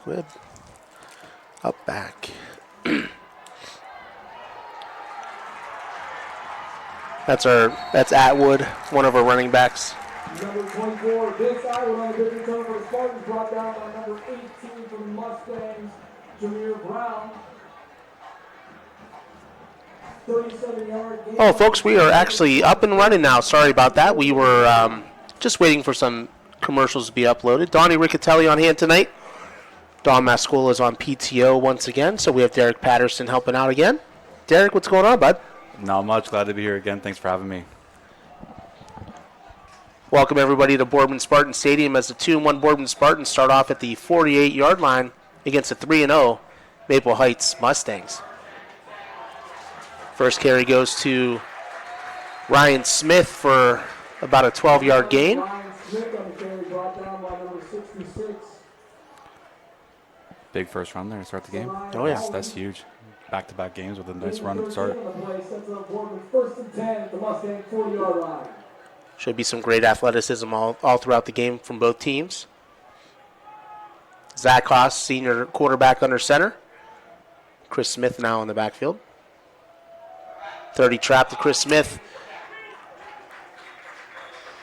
Squib. Up back. That's Atwood, one of our running backs. Number 24, Vince Atwood on the good return for the Spartans, brought down by number 18 from the Mustangs, Jameer Brown. 37-yard gain. Oh, folks, we are actually up and running now. Sorry about that. We were just waiting for some commercials to be uploaded. Donnie Riccatelli on hand tonight. Don Mascola is on PTO once again, so we have Derek Patterson helping out again. Derek, what's going on, bud? Not much. Glad to be here again. Thanks for having me. Welcome, everybody, to Boardman Spartan Stadium as the 2-1 Boardman Spartans start off at the 48-yard line against the 3-0 Maple Heights Mustangs. First carry goes to Ryan Smith for about a 12-yard gain. Ryan Smith on the carry, brought down by number 66. Big first run there to start the game. Oh, yeah. That's huge. Back-to-back games with a nice run to start. First and 10 at the Mustang 40-yard line. Should be some great athleticism all throughout the game from both teams. Zach Haas, senior quarterback under center. Chris Smith now in the backfield. 30 trap to Chris Smith.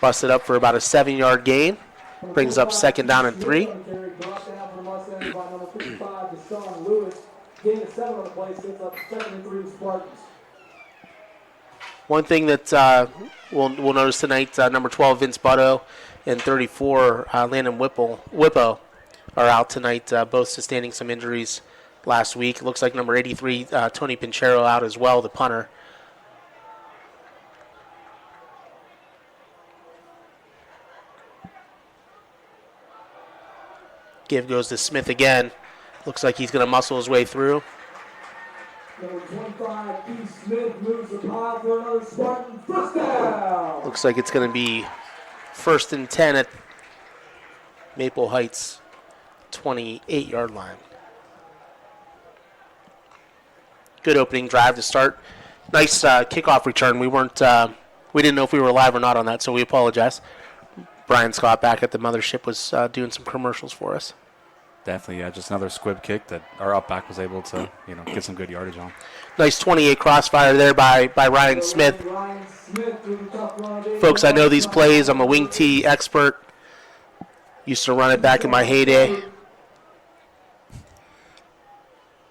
Busted up for about a 7-yard gain. Brings up 2nd down and 3. One thing that we'll notice tonight, number 12, Vince Butto, and 34, Landon Whippo are out tonight, both sustaining some injuries last week. Looks like number 83, Tony Pinchero, out as well, the punter. Give goes to Smith again. Looks like he's going to muscle his way through. Number 25, Keith Smith moves the pile for another Spartan first down. Looks like it's going to be 1st and 10 at Maple Heights 28-yard line. Good opening drive to start. Nice kickoff return. We didn't know if we were live or not on that, so we apologize. Brian Scott back at the mothership was doing some commercials for us. Definitely, yeah. Just another squib kick that our up back was able to, get some good yardage on. Nice 28 crossfire there by Ryan Smith. Folks, I know these plays. I'm a wing tee expert. Used to run it back in my heyday.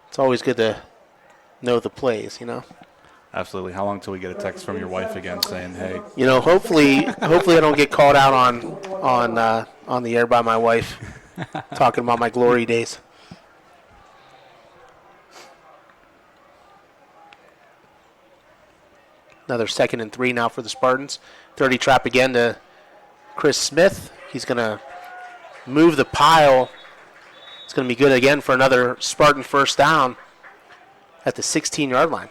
It's always good to know the plays, Absolutely. How long till we get a text from your wife again saying, "Hey"? Hopefully I don't get called out on the air by my wife talking about my glory days. Another 2nd and 3 now for the Spartans. 30 trap again to Chris Smith. He's going to move the pile. It's going to be good again for another Spartan first down at the 16-yard line.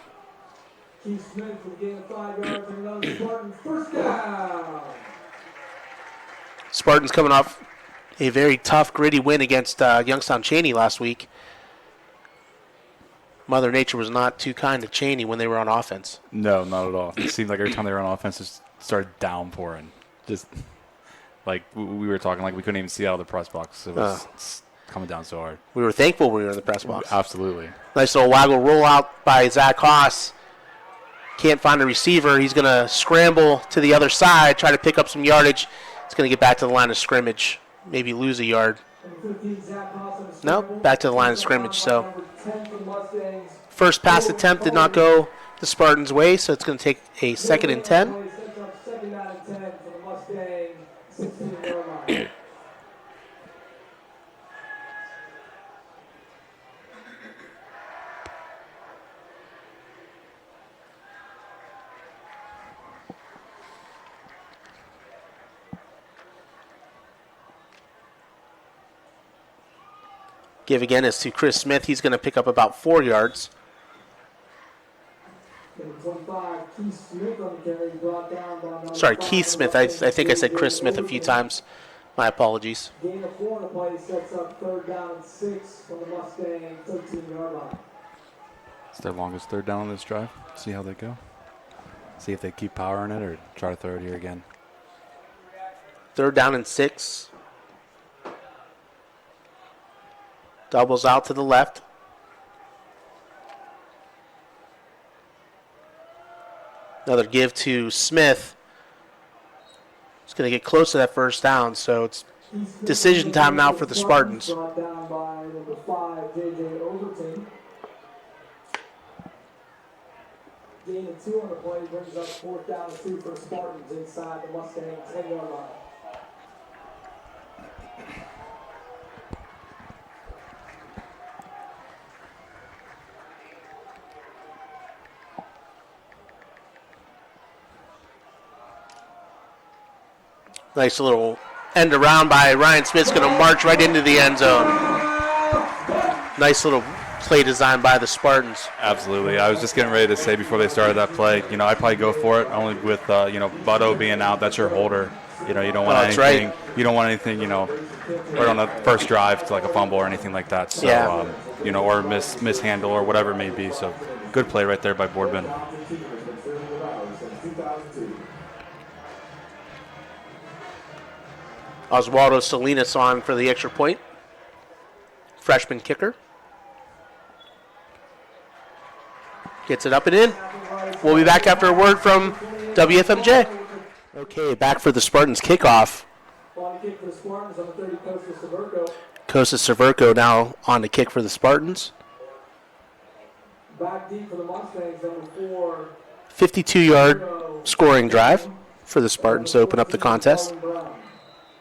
Keith Smith will gain 5 yards and another Spartan first down. Spartans coming off a very tough, gritty win against Youngstown Cheney last week. Mother Nature was not too kind to Cheney when they were on offense. No, not at all. It seemed like every time they were on offense, it started downpouring. Just like we were talking, like we couldn't even see out of the press box. It was coming down so hard. We were thankful we were in the press box. Absolutely. Nice little waggle rollout by Zach Haas. Can't find a receiver. He's going to scramble to the other side, try to pick up some yardage. He's going to get back to the line of scrimmage, maybe lose a yard. Nope, back to the line of scrimmage. So first pass attempt did not go the Spartans' way, so it's going to take a 2nd and 10. Give again is to Chris Smith. He's going to pick up about 4 yards. Sorry, Keith Smith. I think I said Chris Smith a few times. My apologies. Gain of 4 on the play sets up 3rd down and 6 from the Mustang 13-yard line. It's their longest 3rd down on this drive. See how they go. See if they keep powering it or try to throw it here again. 3rd down and 6. Doubles out to the left. Another give to Smith. He's going to get close to that first down, so it's decision time now for the Spartans. Brought down by number 5, J.J. Overton. Gain of 2 on the play brings up 4th down and 2 for the Spartans inside the Mustang 10-yard line. Nice little end around by Ryan Smith's going to march right into the end zone. Nice little play design by the Spartans. Absolutely. I was just getting ready to say before they started that play, I'd probably go for it only with, Butto being out. That's your holder. You don't want anything. Right. You don't want anything, right on the first drive to like a fumble or anything like that. So, Yeah. Or mishandle or whatever it may be. So good play right there by Boardman. Oswaldo Salinas on for the extra point. Freshman kicker. Gets it up and in. We'll be back after a word from WFMJ. Okay, back for the Spartans kickoff. Costa Severco now on the kick for the Spartans. Back deep for the Mustangs, number 4. 52-yard scoring drive for the Spartans to open up the contest.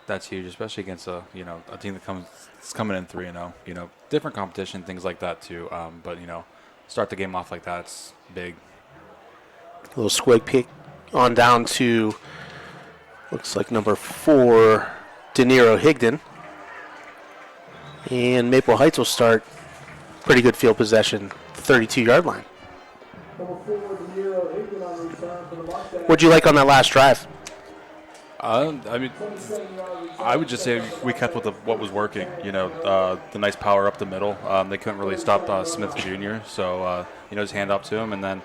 That's huge, especially against a team that's coming in 3-0. Different competition, things like that too. But start the game off like that, it's big. A little squig pick on down to looks like number 4, De Niro Higdon. And Maple Heights will start pretty good field possession, 32-yard line. Number 4, De Niro Higdon on return for the Mustangs. What'd you like on that last drive? I would just say we kept with what was working. The nice power up the middle. They couldn't really stop Smith Jr. So just hand up to him, and then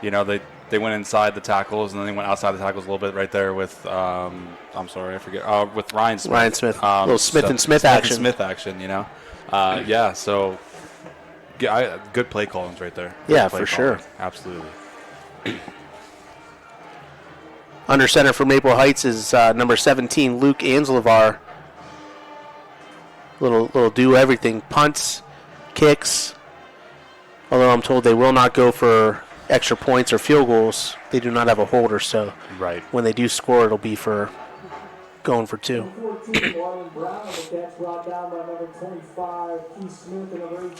they went inside the tackles, and then they went outside the tackles a little bit right there with I'm sorry, I forget with Ryan Smith. Ryan Smith, little Smith and Smith action. Smith action, yeah. So good play callings right there. Yeah, for sure. Absolutely. Under center for Maple Heights is number 17, Luke Anslevar. Little do everything, punts, kicks. Although I'm told they will not go for extra points or field goals. They do not have a holder, so right. When they do score, it'll be for going for 2.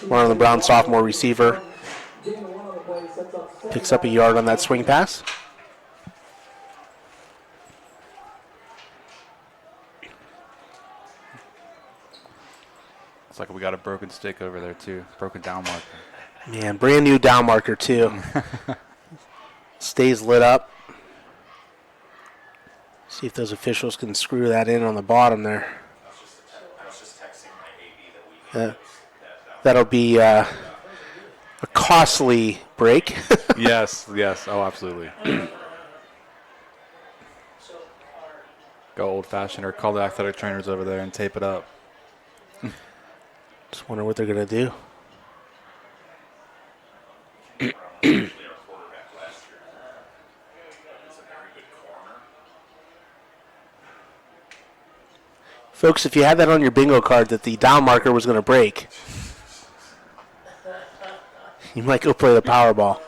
Marlon Brown, sophomore receiver, picks up a yard on that swing pass. It's like we got a broken stick over there too, broken down marker. Man, brand new down marker too. Stays lit up. See if those officials can screw that in on the bottom there. I was just texting my AD that that'll be a costly break. Yes. Oh, absolutely. Go old-fashioned or call the athletic trainers over there and tape it up. Just wonder what they're going to do. our quarterback last year. He's a very good corner. Folks, if you had that on your bingo card that the down marker was going to break, you might go play the Powerball.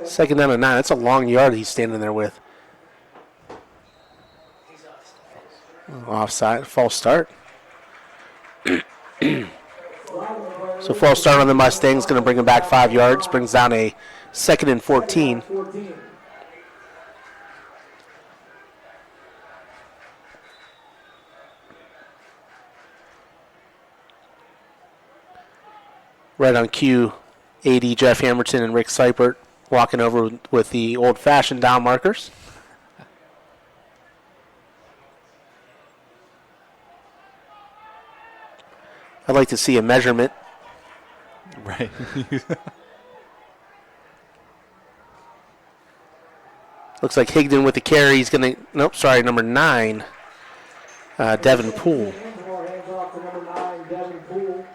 Second down and 9. That's a long yard he's standing there with. Offside, false start. So false start on the Mustangs, going to bring him back 5 yards. Brings down a 2nd and 14. Right on cue, AD Jeff Hamilton and Rick Seipert walking over with the old-fashioned down markers. I'd like to see a measurement. Right. Looks like Higdon with the carry. He's going to, nope, sorry, number 9, Devin Poole. Hands off to number 9, Devin Poole.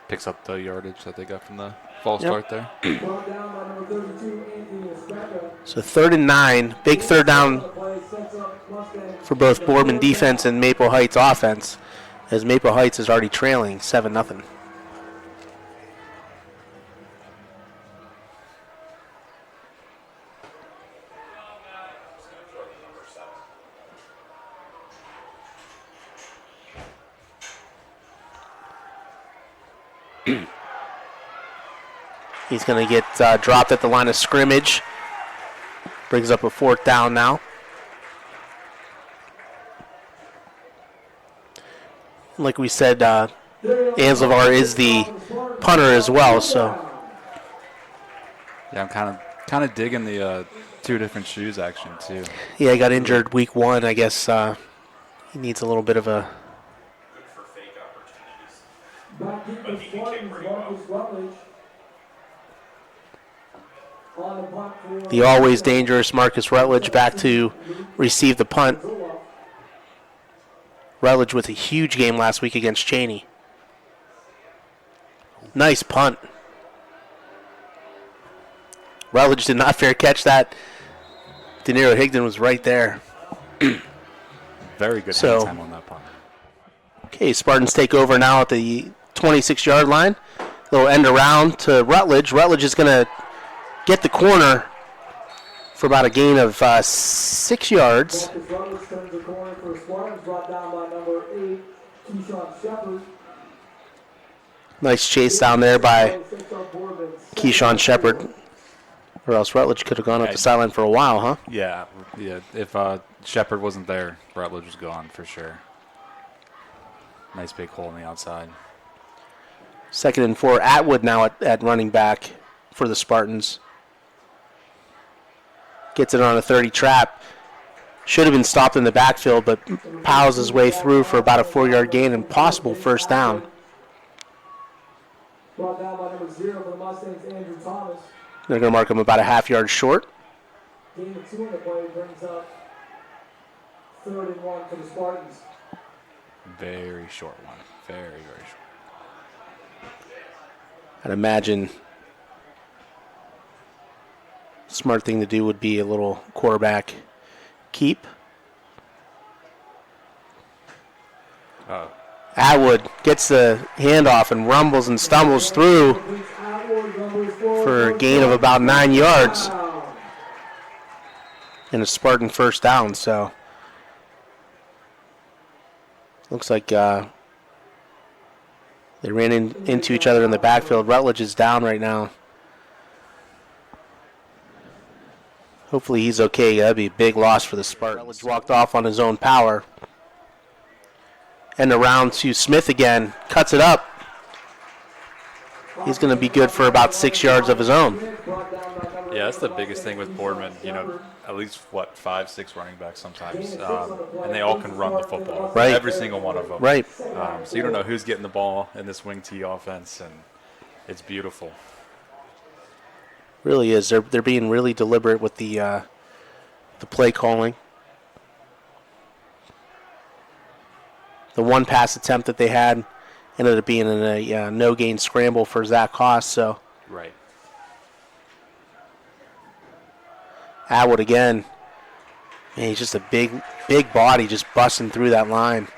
Picks up the yardage that they got from the false Yep. start there. Brought down by number 32, Anthony Especa. So 3rd and 9, big third down for both Boardman defense and Maple Heights offense, as Maple Heights is already trailing 7-0. He's going to get dropped at the line of scrimmage. Brings up a 4th down now. Like we said, Anslevar is the punter as well. So Yeah, I'm kind of digging the 2 different shoes action too. yeah, he got injured week 1. I guess he needs a little bit of a. Good for fake opportunities. Back deep for Spartans, Marcus Rutledge. On the punt for The always dangerous Marcus Rutledge back to receive the punt. Rutledge with a huge game last week against Cheney. Nice punt. Rutledge did not fair catch that. De Niro Higdon was right there. Very good So- hand time on that punt. Okay, Spartans take over now at the 26-yard line. Little end around to Rutledge. Rutledge is going to get the corner for about a gain of 6 yards. Marcus Rutledge turns the corner for Spartans, brought down by number 8, Keyshawn Shepard. Nice chase down there by Keyshawn Shepard. Or else Rutledge could have gone up the sideline for a while, huh? Yeah. If Shepard wasn't there, Rutledge was gone for sure. Nice big hole on the outside. 2nd and 4. Atwood now at running back for the Spartans. Gets it on a 30 trap. Should have been stopped in the backfield, but powers his way through for about a 4-yard gain and possible 1st down. Brought down by number 0 for the Mustangs, Andrew Thomas. They're going to mark him about a half-yard short. Gain of 2 in the play brings up 3rd and 1 for the Spartans. Very short one. Very, very short. I'd imagine smart thing to do would be a little quarterback keep. Oh. Atwood gets the handoff and rumbles and stumbles through for a gain of about 9 yards and a Spartan 1st down. So looks like they ran into each other in the backfield. Rutledge is down right now. Hopefully he's okay. That'd be a big loss for the Spartans. Rutledge walked off on his own power. And around to Smith again. Cuts it up. He's going to be good for about 6 yards of his own. Yeah, that's the biggest thing with Boardman. At least, 5, 6 running backs sometimes. And they all can run the football. Right. Every single one of them. Right. So you don't know who's getting the ball in this wing T offense, and it's beautiful. Really is. They're being really deliberate with the play calling. The one pass attempt that they had ended up being in a no-gain scramble for Zach Haas. So Right. Atwood again. Man, he's just a big body just busting through that line.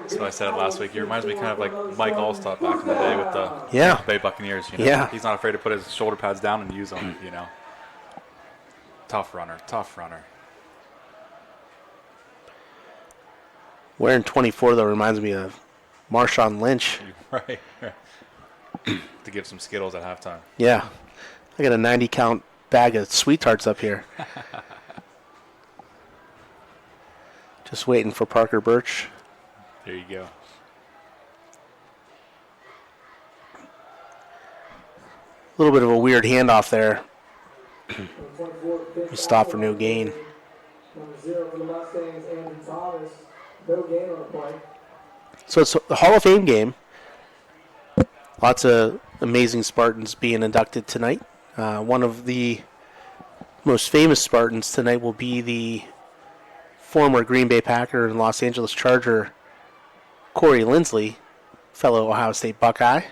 So I said it last week. He reminds me kind of like Mike Allstott back in the day with the Yeah. Bay Buccaneers. Yeah. He's not afraid to put his shoulder pads down and use them. Tough runner. Wearing 24, though, reminds me of Marshawn Lynch. Right. To give some Skittles at halftime. Yeah. I got a 90-count bag of Sweet Tarts up here. Just waiting for Parker Birch. There you go. A little bit of a weird handoff there. We stopped for no gain. Number 0 for the Mustangs, Andrew Thomas. No gain on the play. So it's a Hall of Fame game. Lots of amazing Spartans being inducted tonight. One of the most famous Spartans tonight will be the former Green Bay Packer and Los Angeles Charger Corey Linsley, fellow Ohio State Buckeye.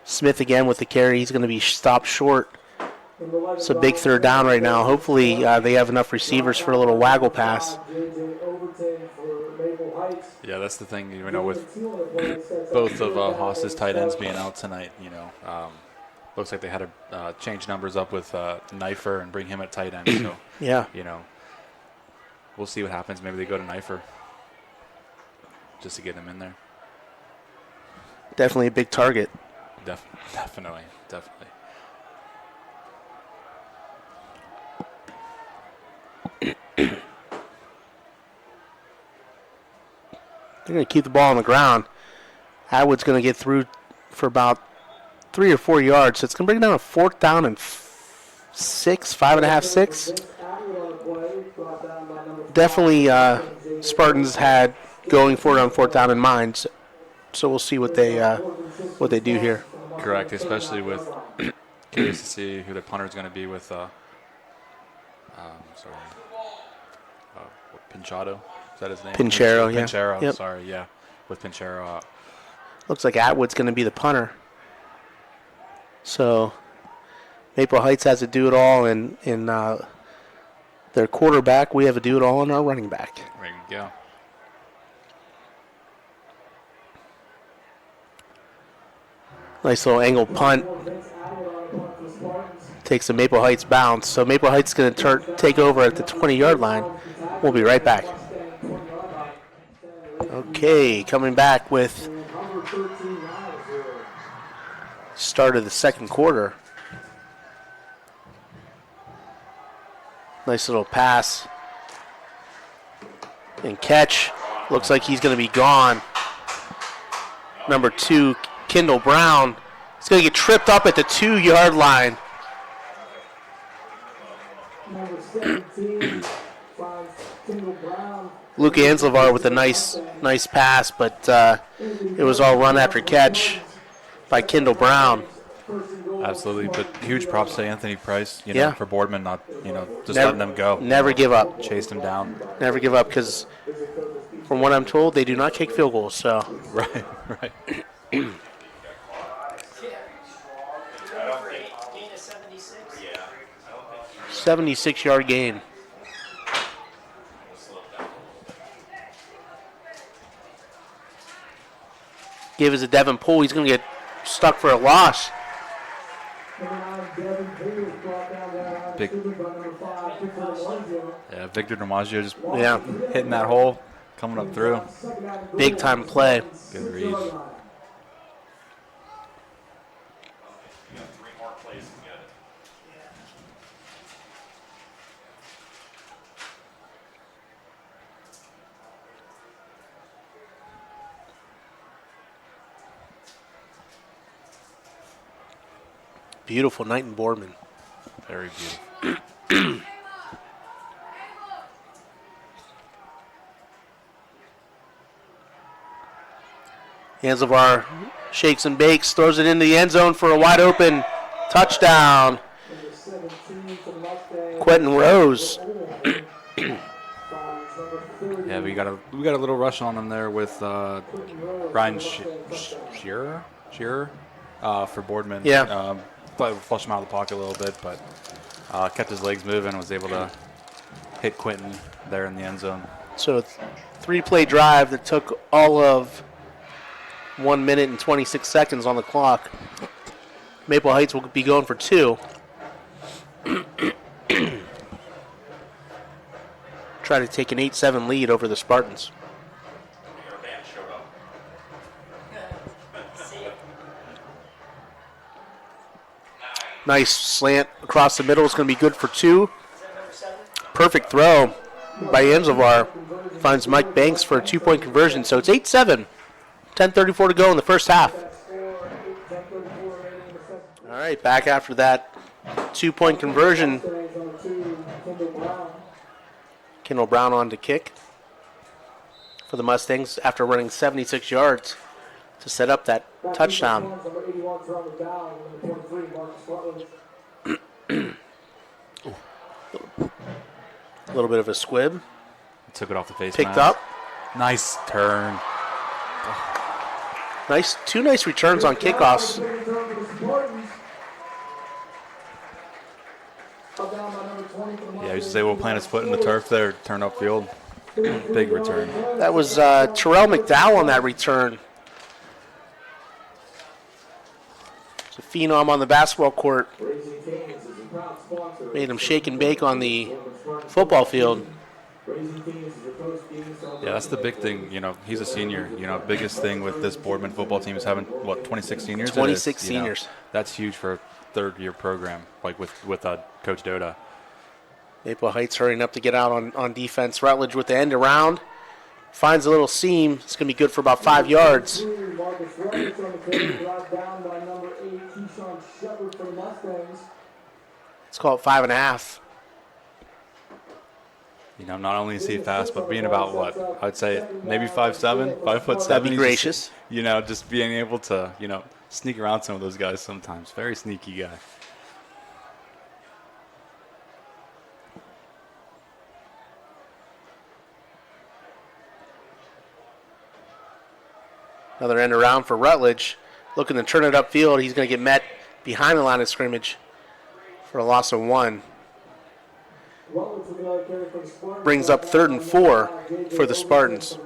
Smith again with the carry. He's going to be stopped short. It's a big third down right now. Hopefully they have enough receivers for a little waggle pass. Yeah, that's the thing, with both of Haas's tight ends being out tonight, looks like they had to change numbers up with Knifer and bring him at tight end. So, Yeah. We'll see what happens. Maybe they go to Knifer just to get him in there. Definitely a big target. Definitely. They're going to keep the ball on the ground. Atwood's going to get through for about 3 or 4 yards. So it's going to bring down a 4th down and 6, 5.5, 6. Definitely Spartans had going for it on 4th down in mind. So we'll see what they do here. Correct, especially with curious to see who the punter is going to be with Pinchado. Is that his name? Pinchero, yeah. Pinchero, Yep. sorry, yeah. With Pinchero. Looks like Atwood's going to be the punter. So Maple Heights has a do-it-all in their quarterback. We have a do-it-all in our running back. There you go. Nice little angle punt. Takes a Maple Heights bounce. So Maple Heights is going to take over at the 20-yard line. We'll be right back. Okay, coming back with start of the second quarter. Nice little pass and catch. Looks like he's going to be gone. Number 2, Kendall Brown. He's going to get tripped up at the 2-yard line. Number 17 finds Kendall Brown. Luke Anslavar with a nice pass, but it was all run after catch by Kendall Brown. Absolutely, but huge props to Anthony Price, Yeah. for Boardman not, just letting them go. Never give up. Chased him down. Never give up because, from what I'm told, they do not kick field goals. So Right. 76-yard gain. Give us a Devin Poole. He's going to get stuck for a loss. Big. Yeah, Victor DiMaggio just hitting that hole, coming up through. Big time play. Good read. Beautiful night in Boardman. Very beautiful. Anslavar shakes and bakes, throws it into the end zone for a wide open touchdown. Quentin Rose. Yeah, we got a little rush on him there with Ryan Shearer for Boardman. Yeah. Flushed him out of the pocket a little bit, but kept his legs moving and was able to hit Quentin there in the end zone. So 3-play drive that took all of 1 minute and 26 seconds on the clock. Maple Heights will be going for 2. Try to take an 8-7 lead over the Spartans. Nice slant across the middle. It's going to be good for 2. Perfect throw by Anslavar. Finds Mike Banks for a 2-point conversion. So it's 8-7. 10:34 to go in the first half. All right, back after that 2-point conversion. Kendall Brown on to kick for the Mustangs after running 76 yards to set up that touchdown. A little bit of a squib. Took it off the face Picked mask. up. Nice turn. Two nice returns on kickoffs. Yeah, he used to say, we'll plant his foot in the turf there, turn upfield. Big return. That was Terrell McDowell on that return. It's a phenom on the basketball court. Made him shake and bake on the football field. Yeah, that's the big thing. You know, he's a senior. You know, biggest thing with this Boardman football team is having, 26 seniors? 26 seniors. That's huge for a third-year program, like with Coach Doda. Maple Heights hurrying up to get out on defense. Rutledge with the end around. Finds a little seam. It's going to be good for about 5 yards. Let's call it 5.5. You know, not only is he fast, but being about what? I'd say maybe 5'7", 5'7". That'd be gracious. Just being able to, sneak around some of those guys sometimes. Very sneaky guy. Another end around for Rutledge. Looking to turn it upfield. He's going to get met behind the line of scrimmage for a loss of 1. Brings up 3rd and 4 for the Spartans.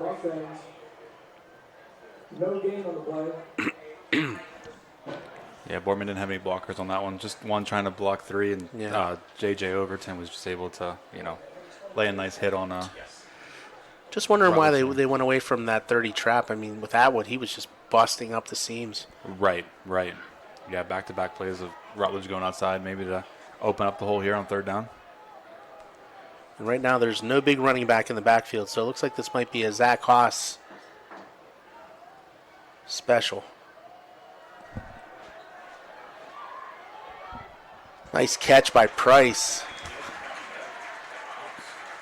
Yeah, Boardman didn't have any blockers on that one. Just one trying to block 3, and J.J. Overton was just able to, lay a nice hit on Just wondering why they went away from that 30 trap. I mean, with Atwood, he was just busting up the seams. Right. Yeah, back-to-back plays of Rutledge going outside, maybe to open up the hole here on 3rd down. And right now, there's no big running back in the backfield, so it looks like this might be a Zach Haas special. Nice catch by Price.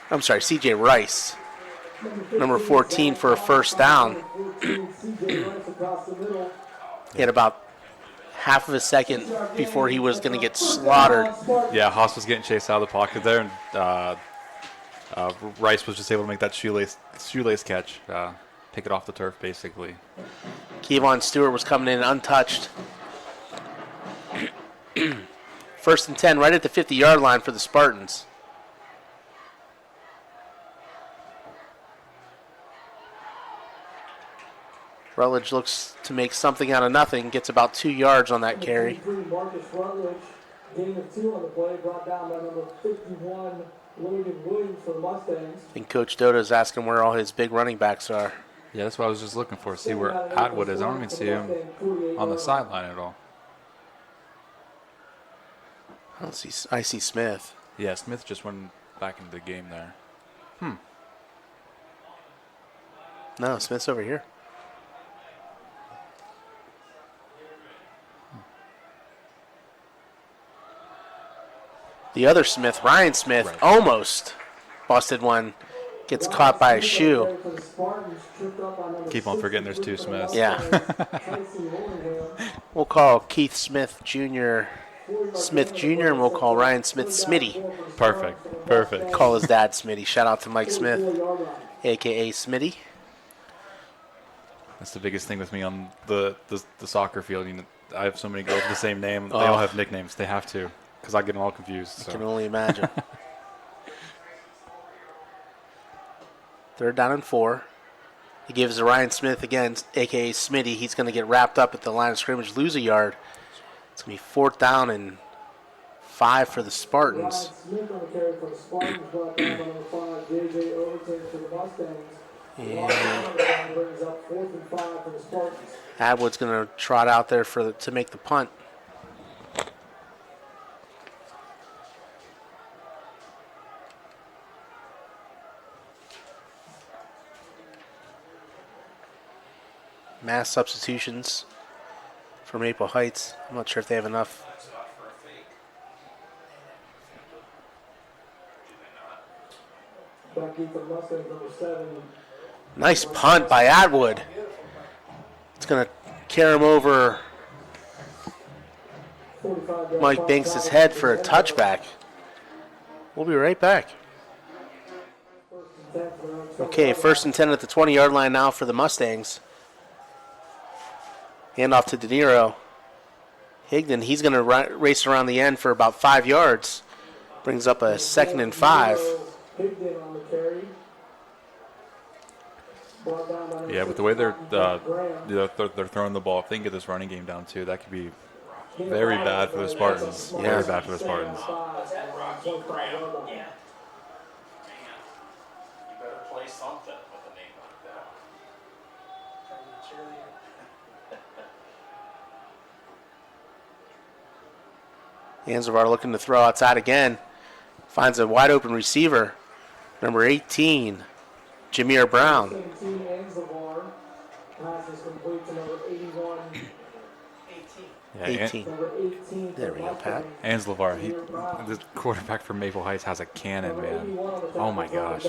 I'm sorry, C.J. Rice. Number 14 for a first down. He had about half of a second before he was going to get slaughtered. Yeah, Haas was getting chased out of the pocket there, and Rice was just able to make that shoelace catch, pick it off the turf, basically. Kevon Stewart was coming in untouched. 1st and 10, right at the 50-yard line for the Spartans. Rutledge looks to make something out of nothing, gets about 2 yards on that carry. Marcus Rutledge, gain of 2 on the play, brought down by number 51, Williams for the Mustangs. I think Coach Doda is asking where all his big running backs are. Yeah, that's what I was just looking for, see where Atwood is. I don't even see him on the sideline at all. I see Smith. Yeah, Smith just went back into the game there. No, Smith's over here. The other Smith, Ryan Smith, almost busted one. Gets caught by a shoe. Keep on forgetting there's 2 Smiths. Yeah. We'll call Keith Smith Jr. Smith Jr. and we'll call Ryan Smith Smitty. Perfect. Call his dad Smitty. Shout out to Mike Smith, a.k.a. Smitty. That's the biggest thing with me on the soccer field. I have so many girls with the same name. They all have nicknames. They have to, because I get them all confused. So. I can only imagine. 3rd down and 4. He gives to Ryan Smith again, a.k.a. Smitty. He's going to get wrapped up at the line of scrimmage, lose a yard. It's going to be 4th down and 5 for the Spartans. Smith on the carry for the Spartans, brought down by number 5, J.J. Overton for the Mustangs. And brings up 4th and 5 for the Spartans. Atwood's going to trot out there to make the punt. Mass substitutions for Maple Heights. I'm not sure if they have enough. Nice punt by Atwood. It's going to carry him over Mike Banks' head for a touchback. We'll be right back. Okay, 1st and 10 at the 20-yard line now for the Mustangs. Hand off to De Niro. Higdon, he's going to race around the end for about 5 yards. Brings up a 2nd and 5. Higdon on the carry. Brought down by number Yeah, with the way they're 65, Graham. they're throwing the ball, if they can get this running game down too, that could be very bad for the Spartans. Yeah. Very bad for the Spartans. Rocky Graham. Yeah. You better play something with a name like that. Anzavar looking to throw outside again. Finds a wide open receiver. Number 18, Jameer Brown. 17, Anzavar. Pass is complete to number 81. Yeah, 18. Number 18. There we go, Pat. Anslavar, the quarterback from Maple Heights, has a cannon, man. Oh my gosh.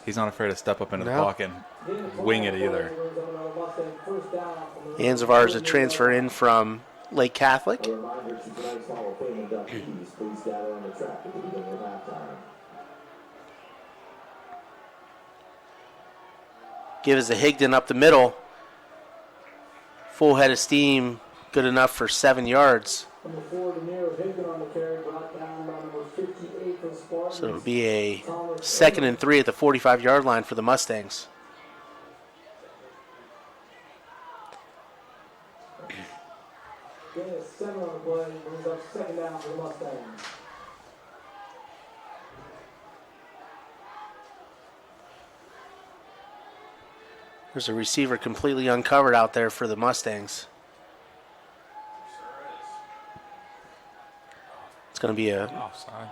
He's not afraid to step up into the No. pocket and wing it either. Anzavar is a transfer in from Lake Catholic. A reminder to tonight's Hall of Fame inductees, please gather on the track at the beginning of halftime. Gives a Higdon up the middle. Full head of steam, good enough for 7 yards. Number 4, De Niro Higdon on the carry, brought down by number 58 for the Spartans. So it'll be a 2nd and 3 at the 45-yard line for the Mustangs. Getting a 7 on the play, brings up 2nd down for the Mustangs. There's a receiver completely uncovered out there for the Mustangs. It's going to be a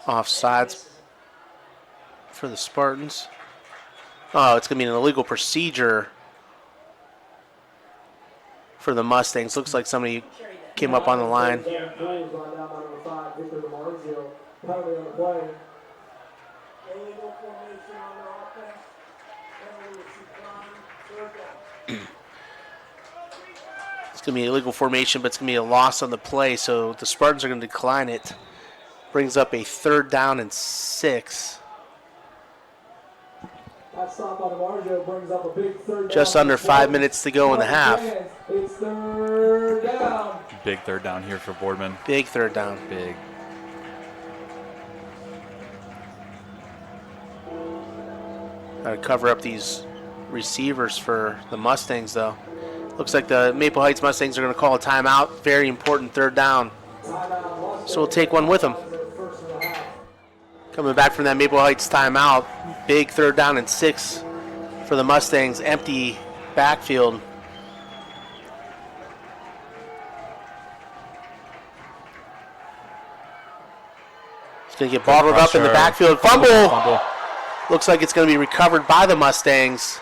offsides for the Spartans. Oh, it's going to be an illegal procedure for the Mustangs. Looks like somebody came up on the line. It's going to be an illegal formation, but it's going to be a loss on the play, so the Spartans are going to decline it. Brings up a 3rd down and 6. That stop on Marjo brings up a big 3rd Just down. under 5 minutes to go in the half. It's 3rd down. Big 3rd down here for Boardman. Big 3rd down. Big. Got to cover up these receivers for the Mustangs, though. Looks like the Maple Heights Mustangs are going to call a timeout. Very important 3rd down. So we'll take one with them. Coming back from that Maple Heights timeout. Big 3rd down and 6 for the Mustangs. Empty backfield. It's going to get bottled up in the backfield. Fumble! Looks like it's going to be recovered by the Mustangs.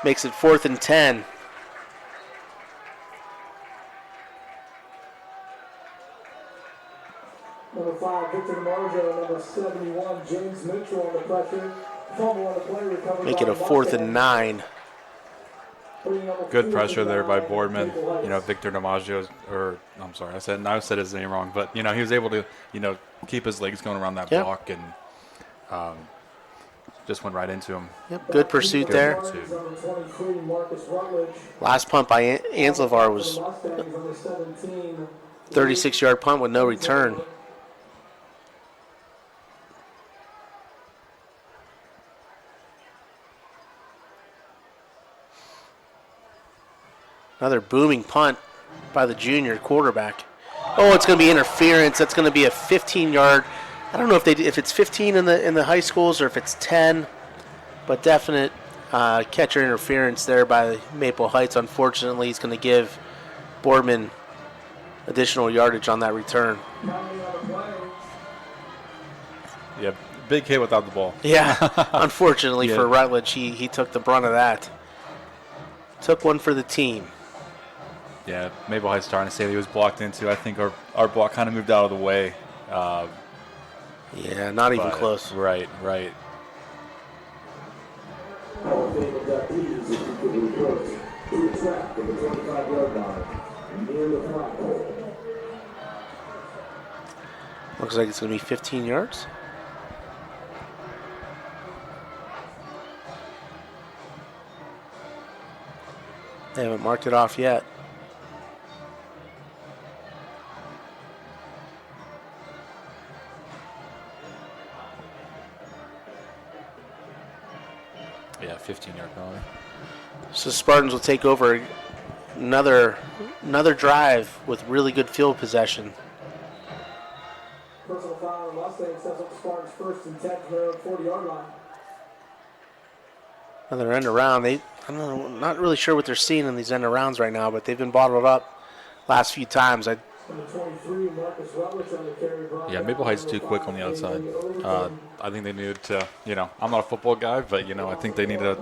Makes it 4th and 10. Number 5, Victor Marjo. Number 71, James Mitchell on the pressure. Fumble on the play, recovered Make it by a the 4th and Mustangs. 9. Good pressure there by Boardman. You know, Victor DiMaggio, or I'm sorry, I said his name wrong, but you know, he was able to, you know, keep his legs going around that Yep. block and just went right into him. Yep, good pursuit there. Number 23, Marcus Rutledge. Last punt by Anslavar was Mustangs, number 17. 36-yard punt with no return. Another booming punt by the junior quarterback. Oh, it's going to be interference. That's going to be a 15-yard. I don't know if it's 15 in the high schools or if it's 10, but definite catcher interference there by Maple Heights. Unfortunately, he's going to give Boardman additional yardage on that return. Yeah, big hit without the ball. Yeah, unfortunately Yeah. for Rutledge, he took the brunt of that. Took one for the team. Yeah, Maple Heights starting to say he was blocked into. I think our block kind of moved out of the way. Yeah, not even but- close. Right. Hall of Fame inductees, if you could approach to the track at the 25-yard line, near the flagpole. Looks like it's going to be 15 yards. They haven't marked it off yet. Yeah, 15-yard penalty. So Spartans will take over another drive with really good field possession. Personal foul on Mustang sets up the Spartans first and 10 from their own 40-yard line. Another end around. I don't know, not really sure what they're seeing in these end arounds right now, but they've been bottled up last few times. Number 23, Marcus Rutledge on the carry. Yeah, Maple Heights too quick on the outside. I think they needed to, I'm not a football guy, but, I think they need to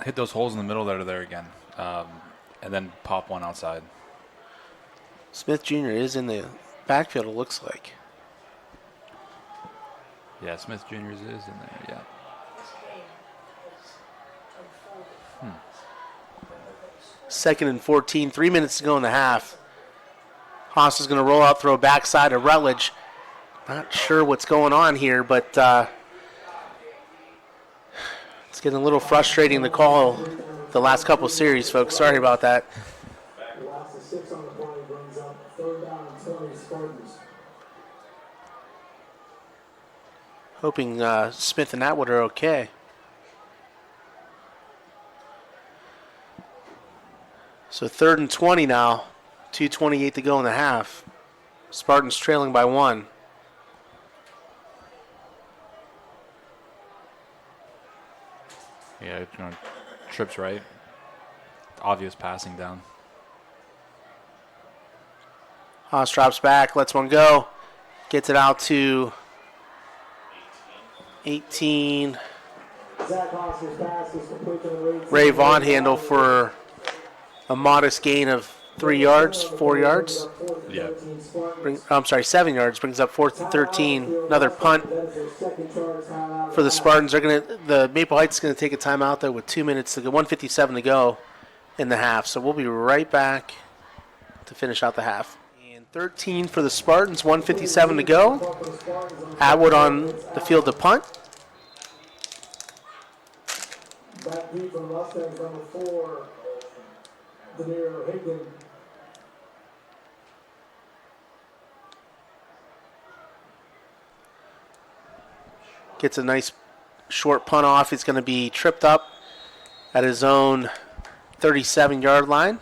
hit those holes in the middle that are there again, and then pop one outside. Smith Jr. is in the backfield, it looks like. Yeah, Smith Jr.'s is in there, yeah. Second and 14, 3 minutes to go in the half. Haas is going to roll out, throw backside to Rutledge. Not sure what's going on here, but it's getting a little frustrating to call the last couple series, folks. Sorry about that. The last of 6 on the play brings up 3rd down and 20 Spartans. Hoping Smith and Atwood are okay. So 3rd and 20 now. 2:28 to go in the half. Spartans trailing by 1. Yeah, trips right. Obvious passing down. Haas drops back, lets one go. Gets it out to 18. Zach Haas's pass is complete to the right. Ray Vaughn handle for a modest gain of 3 yards, 4 yards. Yeah. I'm sorry, 7 yards. Brings up 4th and 13. Another punt for the Spartans. The Maple Heights is going to take a timeout though with 2 minutes to go, 1:57 to go in the half. So we'll be right back to finish out the half. And 13 for the Spartans, 1:57 to go. Atwood on the field to punt. Back deep from Mustangs, number 4, Demir Higdon. Gets a nice short punt off. He's going to be tripped up at his own 37-yard line.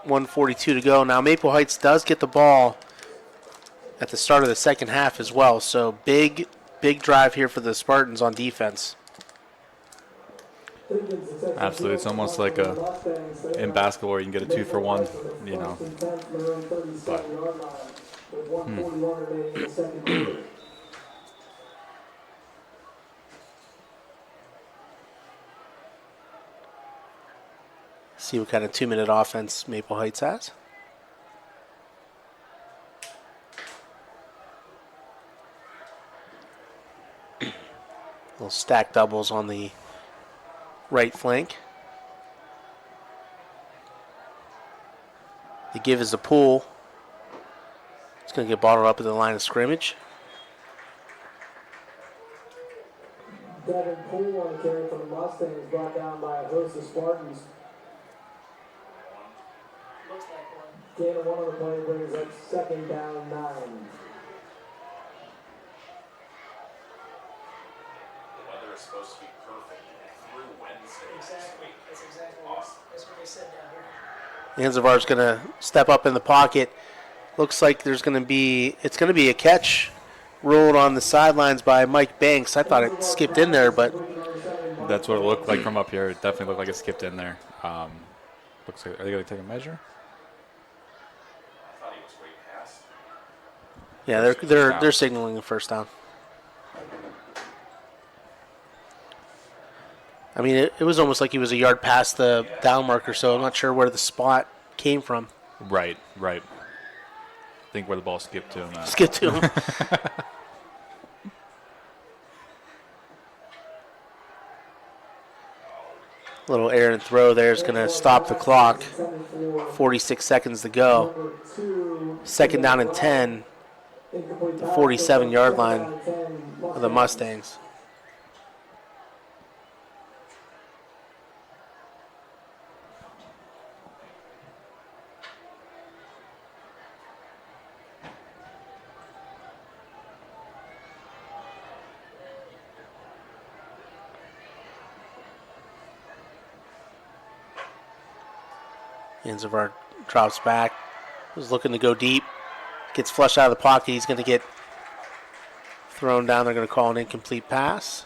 1:42 to go. Now Maple Heights does get the ball at the start of the second half as well. So big drive here for the Spartans on defense. Absolutely. It's almost like in basketball where you can get a 2-for-1, But, See what kind of 2-minute offense Maple Heights has. Little stack doubles on the right flank. The give is the pull. It's going to get bottled up at the line of scrimmage. Devin Poole on the carry from the Mustangs, brought down by a host of Spartans. Gain of 1 on the play brings up 2nd down 9. The weather is supposed to be perfect through Wednesday. Exactly. That's exactly that's what they said down here. Anzavar's going to step up in the pocket. Looks like it's going to be a catch ruled on the sidelines by Mike Banks. I thought it skipped in there, but that's what it looked like from up here. It definitely looked like it skipped in there. Looks like, are they going to take a measure? I thought he was way past. yeah, they're signaling a first down. I mean, it was almost like he was a yard past the down marker, so I'm not sure where the spot came from. Right. I think where the ball skipped to him. Skip to him. Little errant throw there is going to stop the clock. 46 seconds to go. 2nd down and 10. Incomplete the pass. 47-yard line Second down and 10, of the Mustangs. Anzavar drops back, was looking to go deep, gets flushed out of the pocket. He's going to get thrown down. They're going to call an incomplete pass.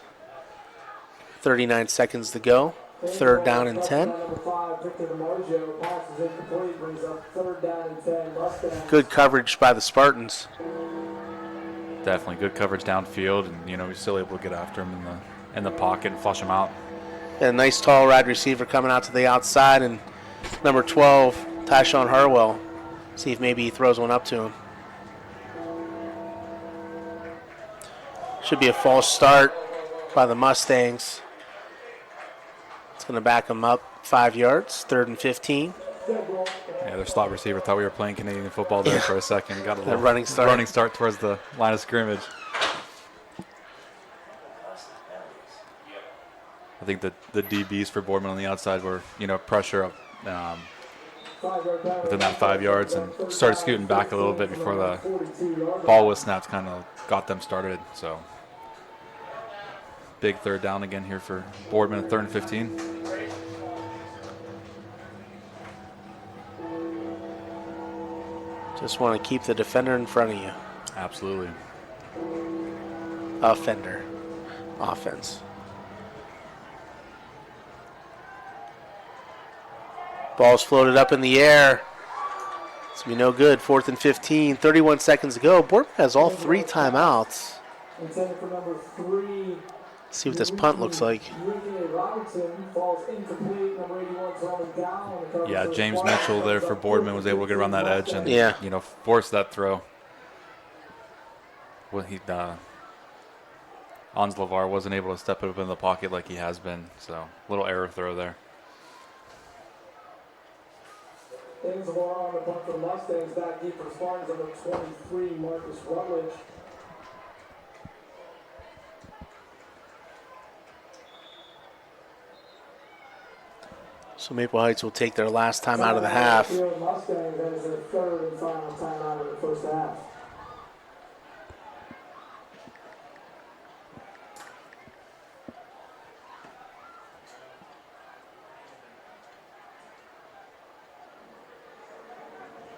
39 seconds to go. Third down and 10. Number 5, Victor DiMaggio, pass is incomplete, brings up third down and 10, Mustangs. Good coverage by the Spartans. Definitely good coverage downfield, and he's still able to get after him in the pocket and flush him out. And a nice tall wide receiver coming out to the outside, and number 12, Tyshawn Harwell. See if maybe he throws one up to him. Should be a false start by the Mustangs. It's going to back them up 5 yards, 3rd and 15. Yeah, their slot receiver thought we were playing Canadian football there for a second. Got a little running start. running start towards the line of scrimmage. I think the DBs for Boardman on the outside were, pressure up within that 5 yards and started scooting back a little bit before the ball was snapped, kind of got them started. So big third down again here for Boardman at 3rd and 15. Just want to keep the defender in front of you. Absolutely. Offender. Offense. Ball's floated up in the air. It's going to be no good. 4th and 15. 31 seconds to go. Boardman has all 3 timeouts. Intended for number 3. See what this punt looks like. Yeah, James Mitchell there for Boardman was able to get around that edge and force that throw. Well, Ons LeVar wasn't able to step up in the pocket like he has been, so little error throw there. Things on the punt for the Mustangs. Back deep for the Spartans, number 23, Marcus Rutledge. So Maple Heights will take their last time out of the half. Mustangs, that is their 3rd and final time out of the first half.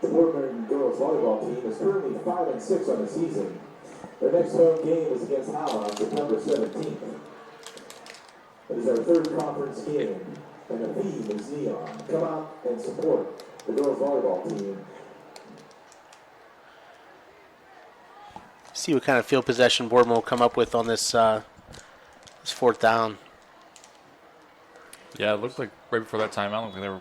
The Boardman girls volleyball team is currently 5-6 on the season. Their next home game is against Howell on September 17th. It is our 3rd conference game, and the theme is neon. Come out and support the girls volleyball team. See what kind of field possession Boardman will come up with on this 4th down. Yeah, it looked like right before that timeout, it looked like they were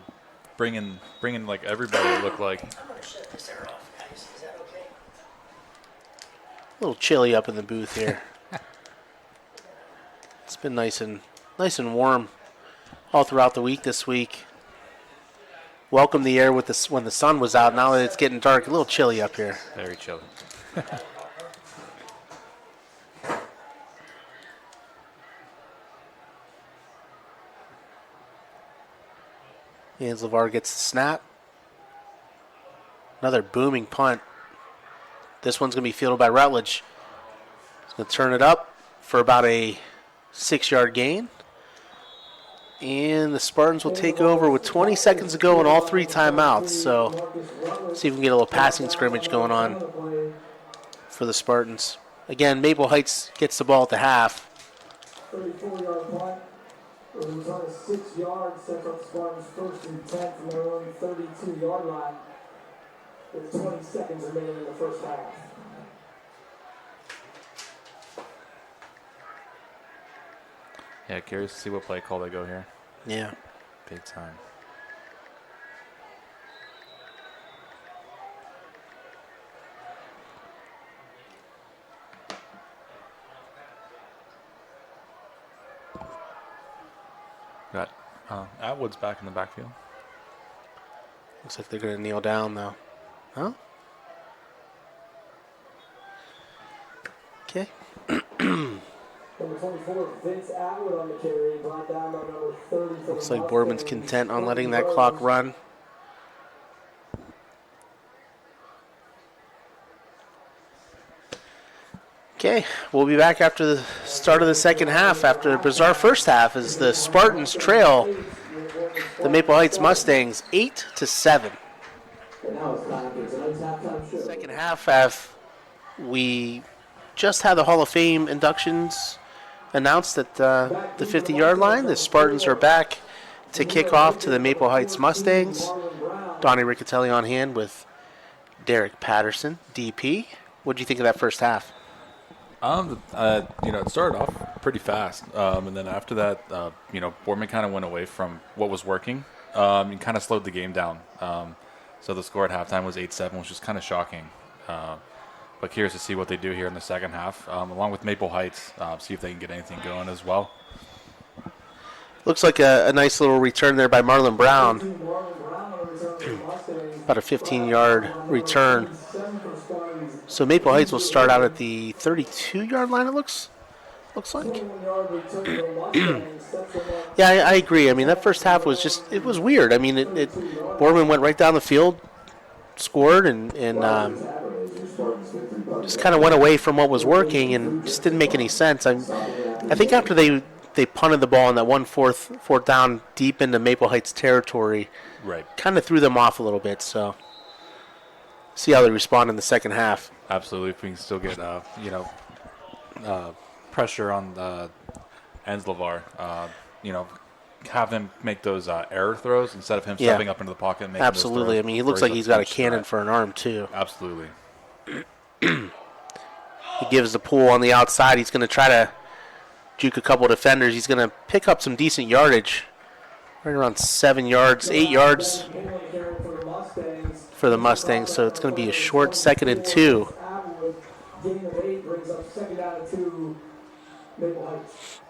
bringing like everybody. It looked like. I'm gonna shut this air off, guys. Is that okay? A little chilly up in the booth here. It's been nice and warm all throughout the week this week. Welcome the air with when the sun was out. Now that it's getting dark, a little chilly up here. Very chilly. Hans LeVar gets the snap. Another booming punt. This one's going to be fielded by Rutledge. He's going to turn it up for about a 6-yard gain. And the Spartans will take over with 20 seconds to go and all 3 timeouts. So see if we can get a little passing scrimmage going on for the Spartans. Again, Maple Heights gets the ball at the half. 34-yard punt. It was on a 6 yards, sets up Spartans 1st and 10 from their own 32-yard line. With 20 seconds remaining in the first half. Yeah, curious to see what play call they go here. Yeah. Big time. Got Atwood's back in the backfield. Looks like they're going to kneel down, though. Huh? Okay. Number 24, Vince Atwood on the carry, brought down by number 30. for Looks the like Boardman's Mustangs. content on letting 30 that clock yards. run. Okay, we'll be back after the start of the second half, after a bizarre first half, as the Spartans trail the Maple Heights Mustangs 8-7. And now it's time for tonight's halftime show. Second half, we just had the Hall of Fame inductions announced at the 50-yard line. The Spartans are back to kick off to the Maple Heights Mustangs. Donnie Riccatelli on hand with Derek Patterson, DP. What do you think of that first half? It started off pretty fast, and then after that, Boardman kind of went away from what was working, and kind of slowed the game down. So the score at halftime was 8-7, which was kind of shocking. But curious to see what they do here in the second half, along with Maple Heights, see if they can get anything going as well. Looks like a nice little return there by Marlon Brown. About a 15-yard return. So Maple Heights will start out at the 32-yard line, it looks like. Yeah, I agree. I mean, that first half was it was weird. I mean, Boardman went right down the field, scored, and just kind of went away from what was working and just didn't make any sense. I think after they punted the ball on that fourth down deep into Maple Heights territory, Right. kind of threw them off a little bit. So see how they respond in the second half. Absolutely. If we can still get, pressure on Enslevar, have him make those error throws instead of him Yeah. stepping up into the pocket and making Absolutely. those I throws mean, he looks where like he's got a punch cannon threat. for an arm, too. Absolutely. He gives the pull on the outside. He's going to try to juke a couple defenders. He's going to pick up some decent yardage. Right around 7 yards, 8 yards for the Mustangs. So it's going to be a short 2nd and 2. Gain of 8 brings up 2nd down and 2, Maple Heights.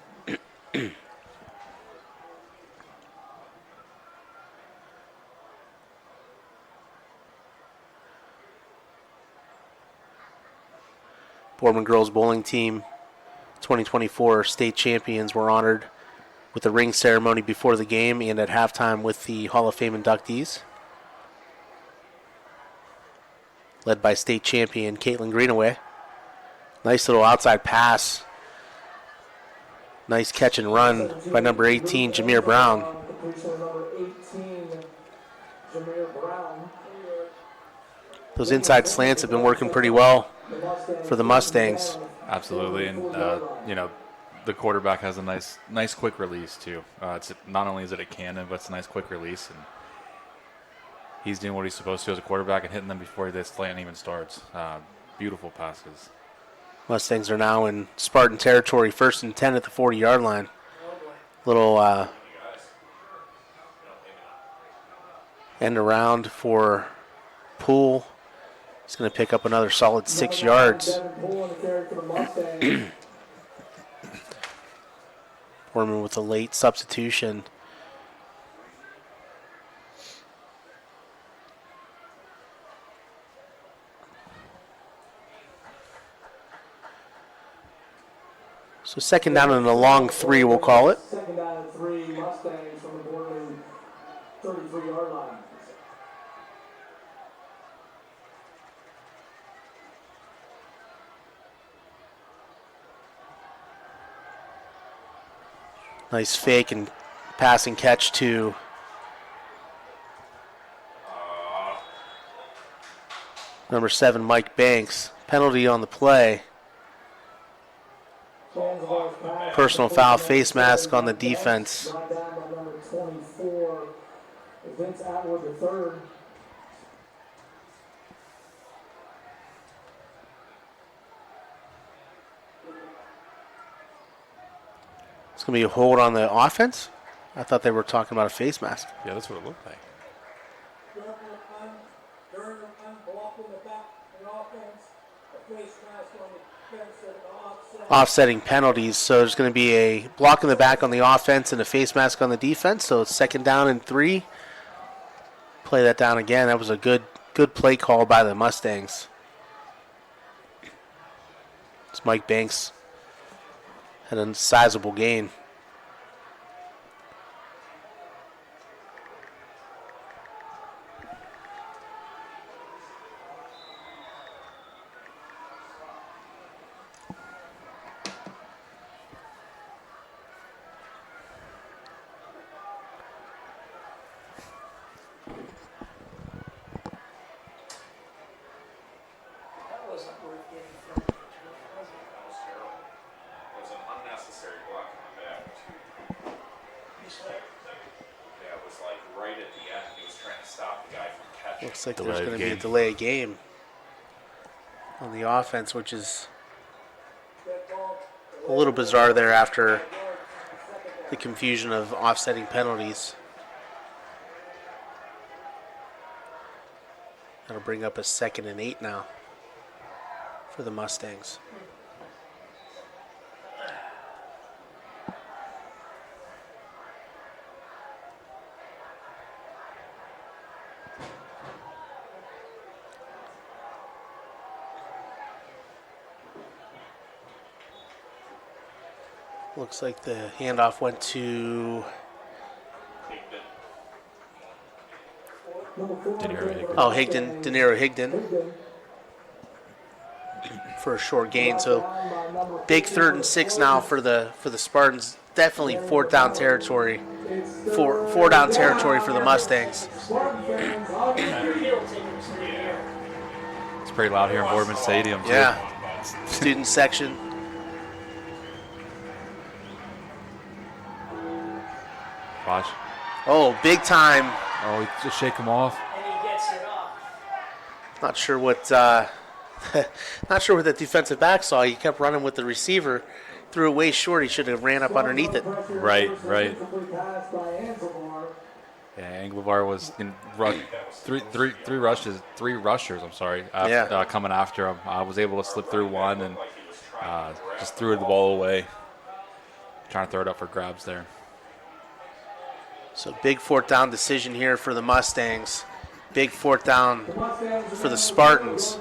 Boardman Girls Bowling Team 2024 state champions were honored with a ring ceremony before the game and at halftime with the Hall of Fame inductees. Led by state champion Caitlin Greenaway. Nice little outside pass. Nice catch and run by number 18, Jameer Brown. Completion of number 18, Jameer Brown. Those inside slants have been working pretty well for the Mustangs. Absolutely. And, the quarterback has a nice quick release, too. It's not only is it a cannon, but it's a nice quick release. And he's doing what he's supposed to as a quarterback and hitting them before this slant even starts. Beautiful passes. Mustangs are now in Spartan territory, 1st and 10 at the 40-yard line. Little end around for Poole. He's going to pick up another solid 6 yards. Boardman with a late substitution. So 2nd down and a long 3, we'll call it. 2nd down and 3, Mustangs from the Boardman 33-yard line. Nice fake and passing catch to number 7, Mike Banks. Penalty on the play. Personal foul, face mask on the defense. Brought down by number 24, Vince Atwood III. It's going to be a hold on the offense? I thought they were talking about a face mask. Yeah, that's what it looked like. During the unblock in the back of the offense, a face mask on the defense and offset. Offsetting penalties, so there's going to be a block in the back on the offense and a face mask on the defense, so it's 2nd down and 3. Play that down again. That was a good play call by the Mustangs. It's Mike Banks had a sizable gain. That wasn't worth getting from the was it? That was terrible. It was an unnecessary block on the back, too. You said, Yeah, it was like right at the end. He was trying to stop the guy from catching. Looks like Delay there's of going to be a game. delay of game on the offense, which is a little bizarre there after the confusion of offsetting penalties. That'll bring up a 2nd and 8 now for the Mustangs. Looks like the handoff went to Higdon. De Niro Higdon for a short gain. So big 3rd and 6 now for the Spartans. Definitely 4th down territory. Four down territory for the Mustangs. It's pretty loud here in Boardman Stadium, too. Yeah. Student section. Watch. Oh, big time. Oh, he just shake him off. and he gets it off. Not sure what that defensive back saw. He kept running with the receiver, threw it way short. He should have ran up underneath it. Right. Yeah, Anglevar was in three rushers. I'm sorry. Yeah. Coming after him, I was able to slip through one and just threw the ball away. Trying to throw it up for grabs there. So big 4th down decision here for the Mustangs. Big 4th down for the Spartans.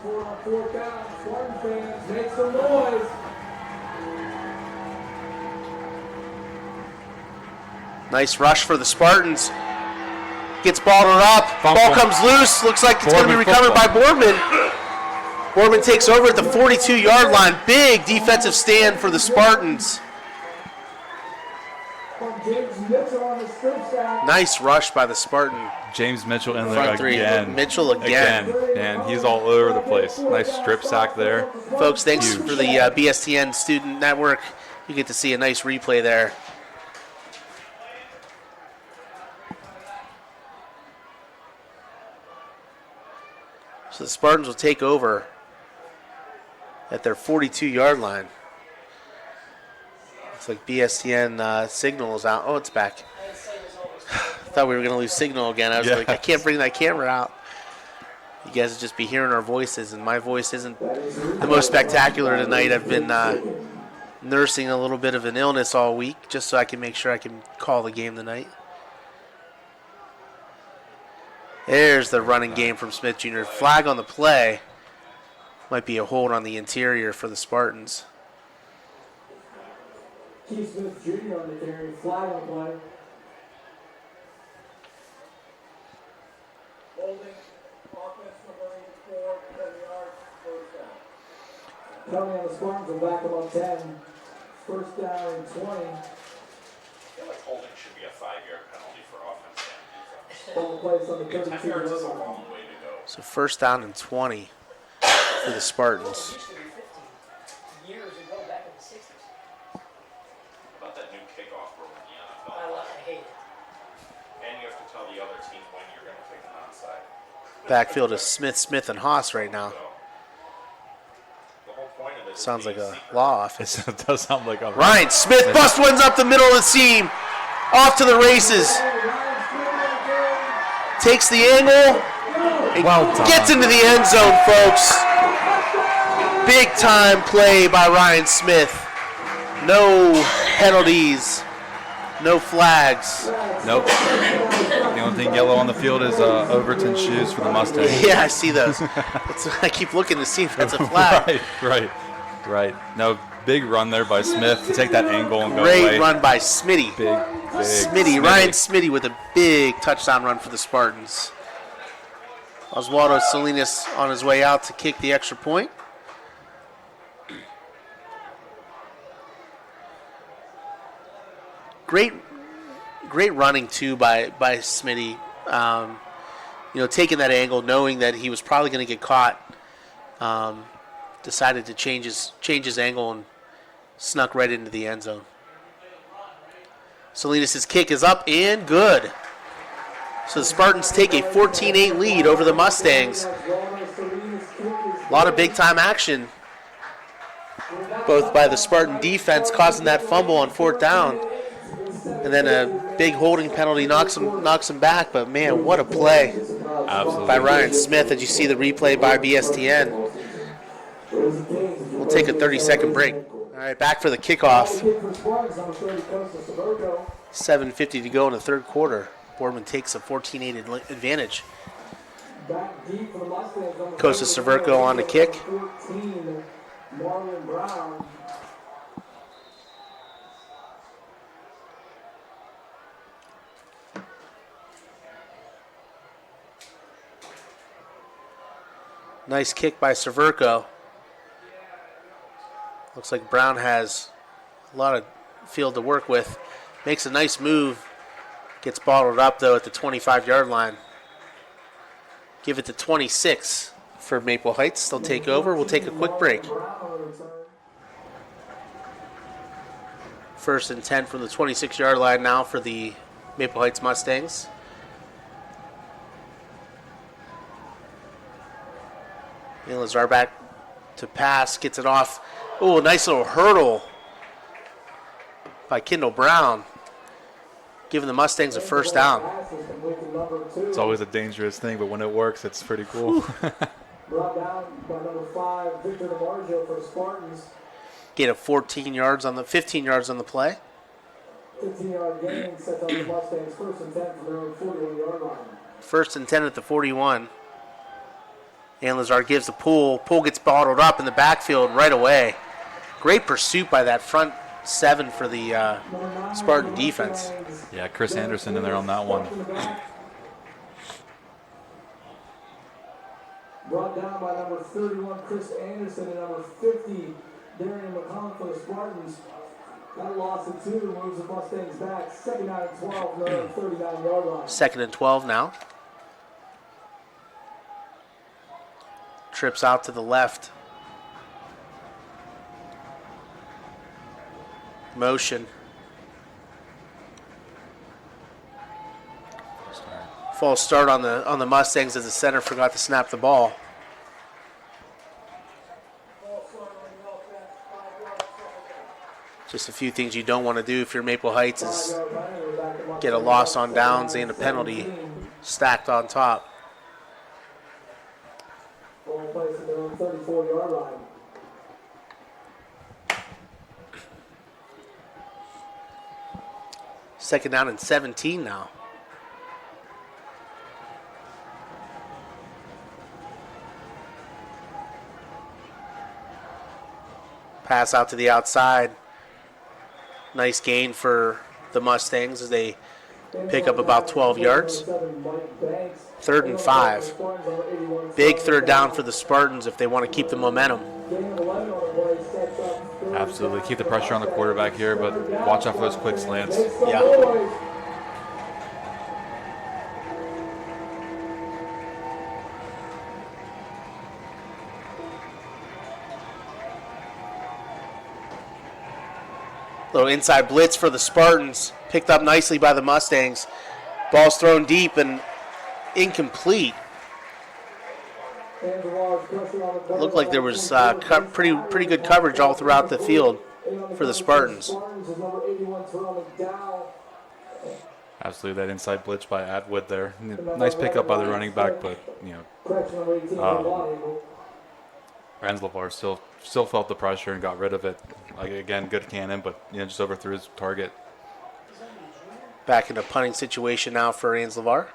Nice rush for the Spartans. Gets balled up. Ball comes loose. Looks like it's going to be recovered by Boardman. Boardman takes over at the 42-yard line. Big defensive stand for the Spartans. Nice rush by the Spartan. James Mitchell in Front there three. again. Mitchell again. And he's all over the place. Nice strip sack there. Folks, thanks Huge. for the BSTN Student Network. You get to see a nice replay there. So the Spartans will take over at their 42-yard line. Looks like BSTN signal is out. Oh, it's back. Thought we were going to lose signal again. I was like, I can't bring that camera out. You guys will just be hearing our voices, and my voice isn't the most spectacular tonight. I've been nursing a little bit of an illness all week just so I can make sure I can call the game tonight. There's the running game from Smith Jr. Flag on the play. Might be a hold on the interior for the Spartans. Keith Smith Jr. on the carry, flag on the play. Holding, offense number 84, 10 yards, first down. Coming on the Spartans will back them up 10. First down and 20. I feel like holding should be a 5-yard penalty for offense and defense. Ball placed on the 10 32 yards is a yard line. long way to go. So first down and 20 for the Spartans. It used to be 50 years ago, back in the 60s. About that new kickoff rule in the NFL. I hate it. And you have to tell the other team when you're going to take an onside. Backfield is Smith, and Haas right now. So, the whole point of this is Sounds like being a secret. law office. It does sound like a Ryan Smith bust ones up the middle of the seam. Off to the races. Takes the angle. And Well done. gets into the end zone, folks. Big time play by Ryan Smith. No penalties. No flags. Nope. The only thing yellow on the field is Overton's shoes for the Mustangs. Yeah, I see those. I keep looking to see if that's a flag. Right. Right. No, big run there by Smith to take that angle and go Great away. run by Smitty. Big Smitty, Ryan Smitty with a big touchdown run for the Spartans. Oswaldo Salinas on his way out to kick the extra point. Great running too by Smitty. Taking that angle, knowing that he was probably going to get caught. Decided to change his angle and snuck right into the end zone. Salinas' kick is up and good. So the Spartans take a 14-8 lead over the Mustangs. A lot of big-time action, both by the Spartan defense causing that fumble on 4th down, and then a big holding penalty knocks him back. But man, what a play by Ryan Smith as you see the replay by BSTN. We'll take a 30-second break. All right, back for the kickoff. 7:50 to go in the third quarter. Boardman takes a 14-8 advantage. Costa Severco on the kick. Nice kick by Severco. Looks like Brown has a lot of field to work with. Makes a nice move. Gets bottled up, though, at the 25-yard line. Give it to 26 for Maple Heights. They'll take over. We'll take a quick break. 1st and 10 from the 26-yard line now for the Maple Heights Mustangs. Lazar back to pass. Gets it off. Oh, a nice little hurdle by Kendall Brown, giving the Mustangs a 1st down. It's always a dangerous thing, but when it works, it's pretty cool. Brought down by number 5, Victor DeMargio for the Spartans. Gain of 15 yards on the play. 15-yard gain sets up the Mustangs 1st and 10 from their own 41-yard line. 1st and 10 at the 41. And Lazar gives the pull. Pull gets bottled up in the backfield right away. Great pursuit by that front 7 for the Spartan defense. Yeah, Chris Anderson in there on that one. Brought down by number 31, Chris Anderson, and number 50, Darian McCollum for the Spartans. That loss of 2 moves the Mustangs back. 2nd down and 12, from their 39-yard line. 2nd and 12 now. Trips out to the left. Motion. False start on the Mustangs as the center forgot to snap the ball. Just a few things you don't want to do if you're Maple Heights is get a loss on downs and a penalty stacked on top. Ball placed at their own 34-yard line. Second down and 17 now. Pass out to the outside. Nice gain for the Mustangs as they pick up about 12 yards. 3rd and 5. Big 3rd down for the Spartans if they want to keep the momentum. Absolutely. Keep the pressure on the quarterback here, but watch out for those quick slants. Yeah. Little inside blitz for the Spartans. Picked up nicely by the Mustangs. Ball's thrown deep and incomplete. Looked like there was pretty good coverage all throughout the field for the Spartans. Absolutely, that inside blitz by Atwood there. Nice pickup by the running back, but Ranslavar still felt the pressure and got rid of it. Like again, good cannon, but just overthrew his target. Back in a punting situation now for Ranslavar.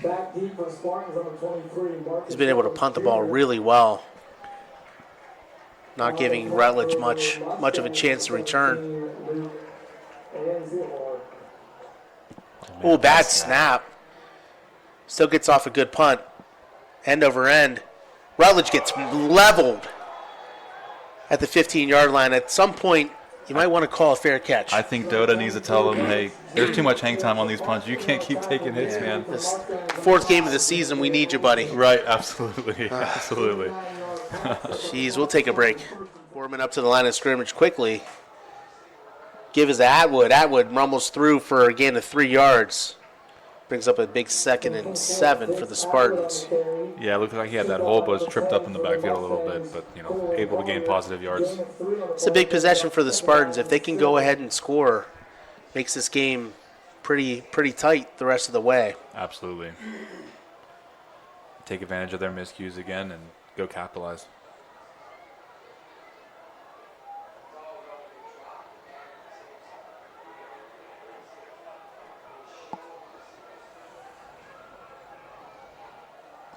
Back deep for the Spartans, number 23. Marcus He's been able to punt the ball Jr. really well, not giving Rutledge much of a chance to return. Oh, bad snap. Still gets off a good punt. End over end. Rutledge gets leveled at the 15-yard line. At some point, you might want to call a fair catch. I think Dota needs to tell him, hey, there's too much hang time on these punts. You can't keep taking hits, man. This fourth game of the season, we need you, buddy. Right, absolutely, absolutely. Jeez, we'll take a break. Boardman up to the line of scrimmage quickly. Give us to Atwood. Atwood rumbles through for a gain of 3 yards. Brings up a big 2nd and 7 for the Spartans. Yeah, it looked like he had that hole, but was tripped up in the backfield a little bit, but, able to gain positive yards. It's a big possession for the Spartans. If they can go ahead and score, makes this game pretty tight the rest of the way. Absolutely. Take advantage of their miscues again and go capitalize.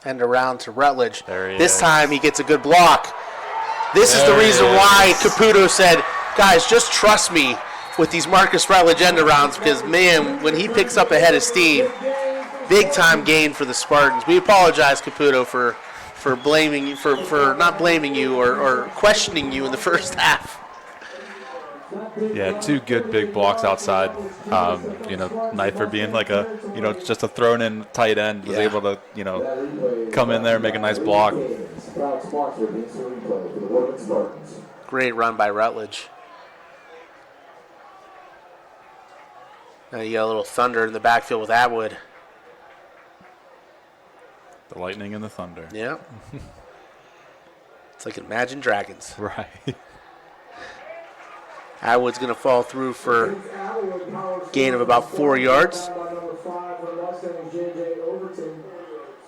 And around to Rutledge. There he this is. time he gets a good block. This is There the he reason is. why Caputo said, guys, just trust me with these Marcus Rutledge end arounds because, man, when he picks up a head of steam, big time gain for the Spartans. We apologize, Caputo, for blaming you for not blaming you or questioning you in the first half. Yeah, 2 good big blocks outside. Knifer being like just a thrown in tight end was able to, come in there and make a nice block. Proud sponsor of the instant replay for the Boardman Spartans. Great run by Rutledge. Now you got a little thunder in the backfield with Atwood. The lightning and the thunder. Yeah. It's like Imagine Dragons. Right. Atwood's going to fall through for gain of about 4 yards. Number 5 for the Mustangs, J.J. Overton.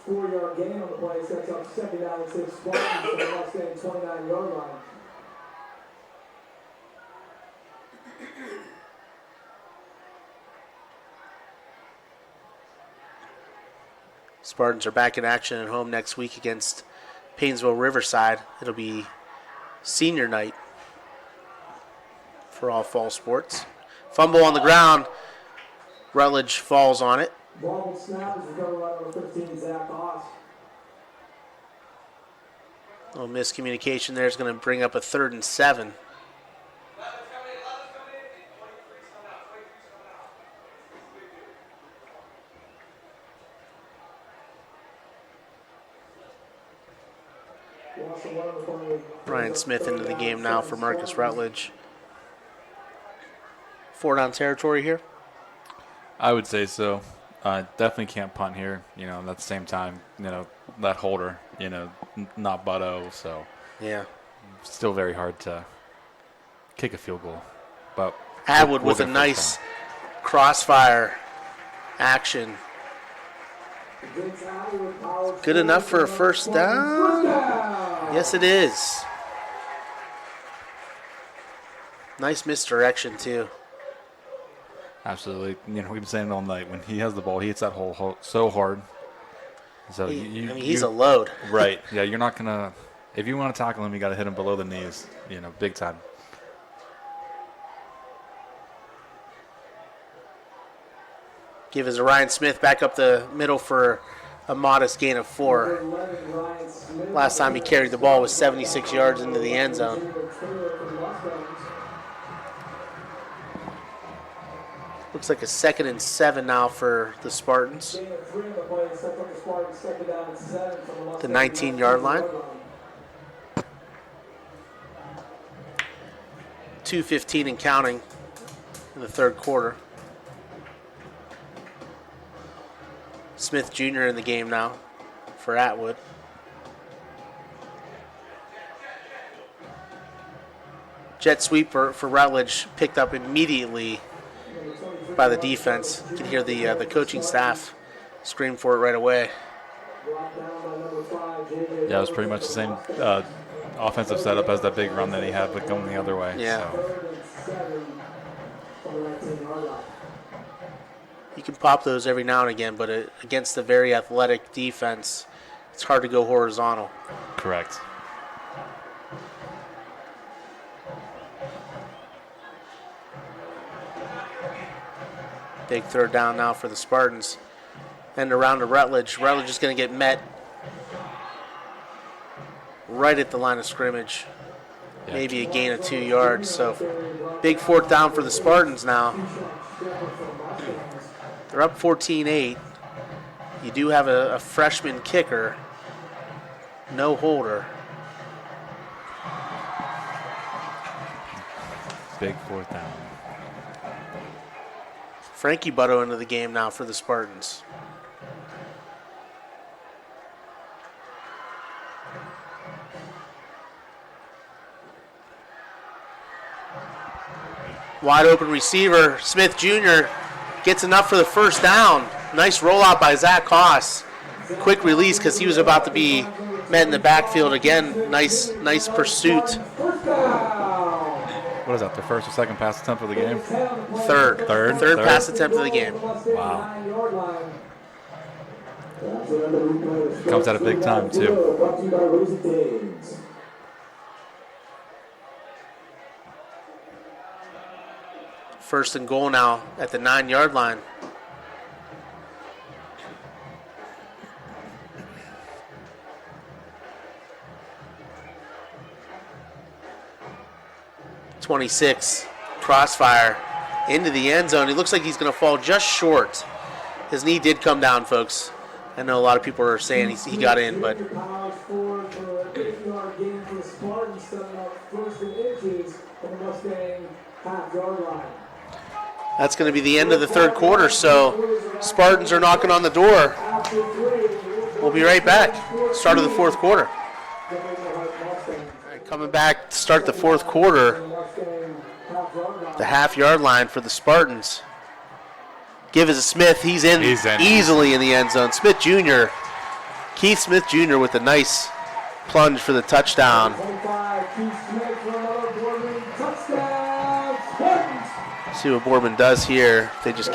4-yard gain on the play. Sets up 2nd down and 6 Spartans for the Mustangs 29-yard line. Spartans are back in action at home next week against Painesville Riverside. It'll be senior night for all fall sports. Fumble on the ground. Rutledge falls on it. Ball snap is recovered by number 15, Zach Haas. A little miscommunication there is going to bring up a 3rd and 7. Ryan Smith into the game now for Marcus Rutledge. 4 down territory here. I would say so. Definitely can't punt here. At the same time, that holder, not Butto, so Yeah. still very hard to kick a field goal. But Atwood we'll with a get nice first crossfire action. Good enough for a first down? Yes, it is. Nice misdirection, too. Absolutely. We've been saying it all night. When he has the ball, he hits that hole so hard. So He's a load. Right. Yeah, you're not going to – if you want to tackle him, you got to hit him below the knees, big time. Give us a Ryan Smith back up the middle for a modest gain of 4. Last time he carried the ball was 76 yards into the end zone. Looks like a 2nd and 7 now for the Spartans. The 19-yard line. 2:15 and counting in the 3rd quarter. Smith Jr. in the game now for Atwood. Jet sweep for Rutledge picked up immediately by the defense. You can hear the coaching staff scream for it right away. Yeah, it was pretty much the same offensive setup as that big run that he had, but going the other way. Yeah. So. You can pop those every now and again, but against a very athletic defense, it's hard to go horizontal. Correct. Big third down now for the Spartans. And around to Rutledge. Rutledge is going to get met right at the line of scrimmage. Yeah. Maybe a gain of 2 yards. So big fourth down for the Spartans now. They're up 14-8. You do have a freshman kicker. No holder. Big fourth down. Frankie Butto into the game now for the Spartans. Wide open receiver, Smith Jr. gets enough for the first down. Nice rollout by Zach Haas. Quick release because he was about to be met in the backfield again. Nice pursuit. What is that, the first or second pass attempt of the game? Third Third? pass attempt of the game. Wow. Comes at a big time, too. First and goal now at the 9-yard line. .26 crossfire into the end zone. He looks like he's going to fall just short. His knee did come down, folks. I know a lot of people are saying he got in, but that's going to be the end of the third quarter, so Spartans are knocking on the door. We'll be right back. Start of the fourth quarter. All right, coming back to start the fourth quarter, the half-yard line for the Spartans. Give it to Smith. He's in easily in the end zone. Smith Jr., Keith Smith Jr. with a nice plunge for the touchdown. See what Boardman does here. They just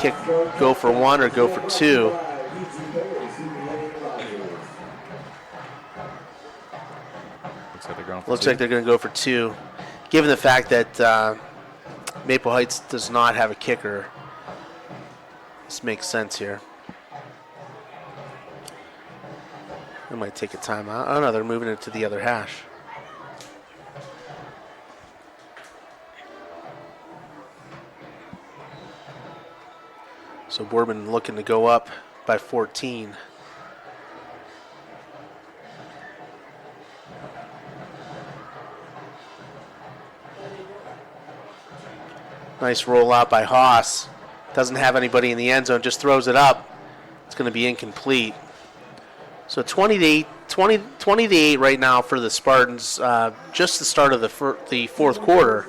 go for one or go for two. Looks like they're going to go for two. Given the fact that Maple Heights does not have a kicker, this makes sense here. They might take a timeout. Oh no, they're moving it to the other hash. So Boardman looking to go up by 14. Nice roll out by Haas. Doesn't have anybody in the end zone, just throws it up. It's going to be incomplete. So 20-8 right now for the Spartans. Just the start of the fourth quarter.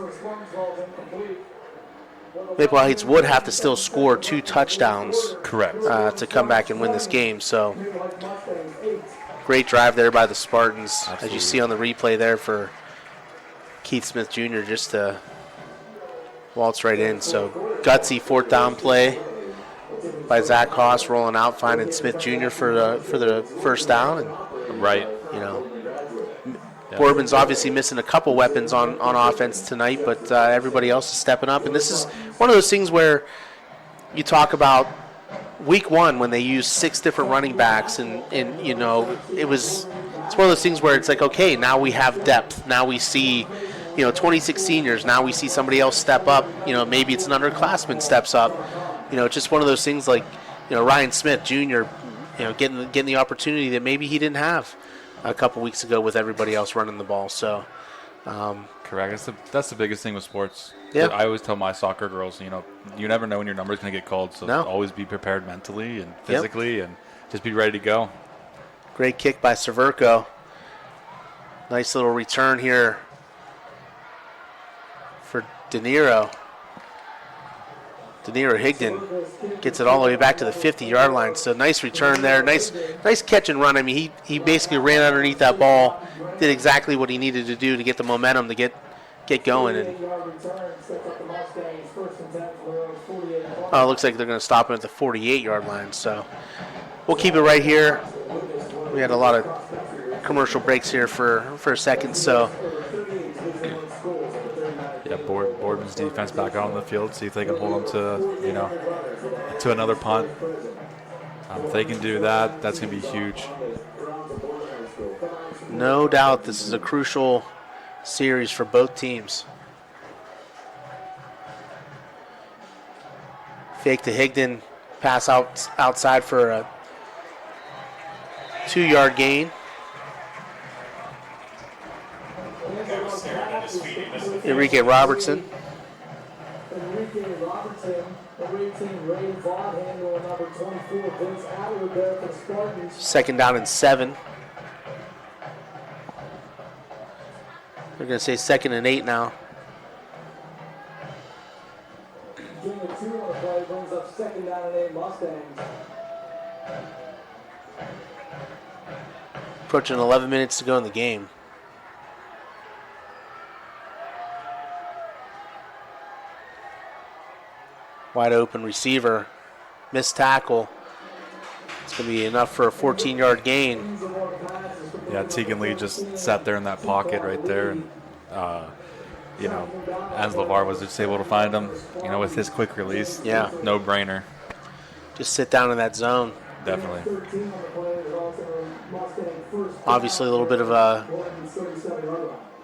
Maple Heights would have to still score 2 touchdowns. Correct. To come back and win this game. So great drive there by the Spartans. Absolutely. As you see on the replay there for Keith Smith Jr. just to waltz right in. So gutsy fourth down play by Zach Haas, rolling out, finding Smith Jr. for the first down. And, right. You know, Boardman's obviously missing a couple weapons on offense tonight, but everybody else is stepping up. And this is one of those things where you talk about week one when they used 6 different running backs, and you know, it's one of those things where it's like, okay, now we have depth. Now we see, 26 seniors. Now we see somebody else step up. Maybe it's an underclassman steps up. Just one of those things like, Ryan Smith Jr., getting the opportunity that maybe he didn't have a couple weeks ago with everybody else running the ball. So, correct. That's the biggest thing with sports. Yeah. I always tell my soccer girls, you never know when your number is going to get called. So always be prepared mentally and physically, and just be ready to go. Great kick by Severco. Nice little return here for De Niro. De Niro Higdon gets it all the way back to the 50-yard line. So nice return there. Nice catch and run. I mean, he basically ran underneath that ball, did exactly what he needed to do to get the momentum to get get going. And 48-yard return sets up the Mustangs first and 10 for their own 48. it looks like they're going to stop him at the 48-yard line. So we'll keep it right here. We had a lot of commercial breaks here for a second. So Yeah, Boardman's defense back out on the field, see if they can hold them to another punt. If they can do that, that's going to be huge. no doubt this is a crucial series for both teams. Fake to Higdon, pass outside for a 2-yard gain. Enrique Robertson. Enrique Robertson, number 18, Ray Vaughn, handle number 24, Vince Adler there for the Spartans. Second down and 7. They're going to say 2nd and 8 now. Doing a 2 on the play brings up 2nd down and 8 Mustangs. Approaching 11 minutes to go in the game. Wide open receiver, missed tackle. It's going to be enough for a 14-yard gain. Yeah, Tegan Lee just sat there in that pocket right there, and as LeVar was just able to find him, with his quick release. Yeah. No brainer. Just sit down in that zone. Definitely. Obviously a little bit of a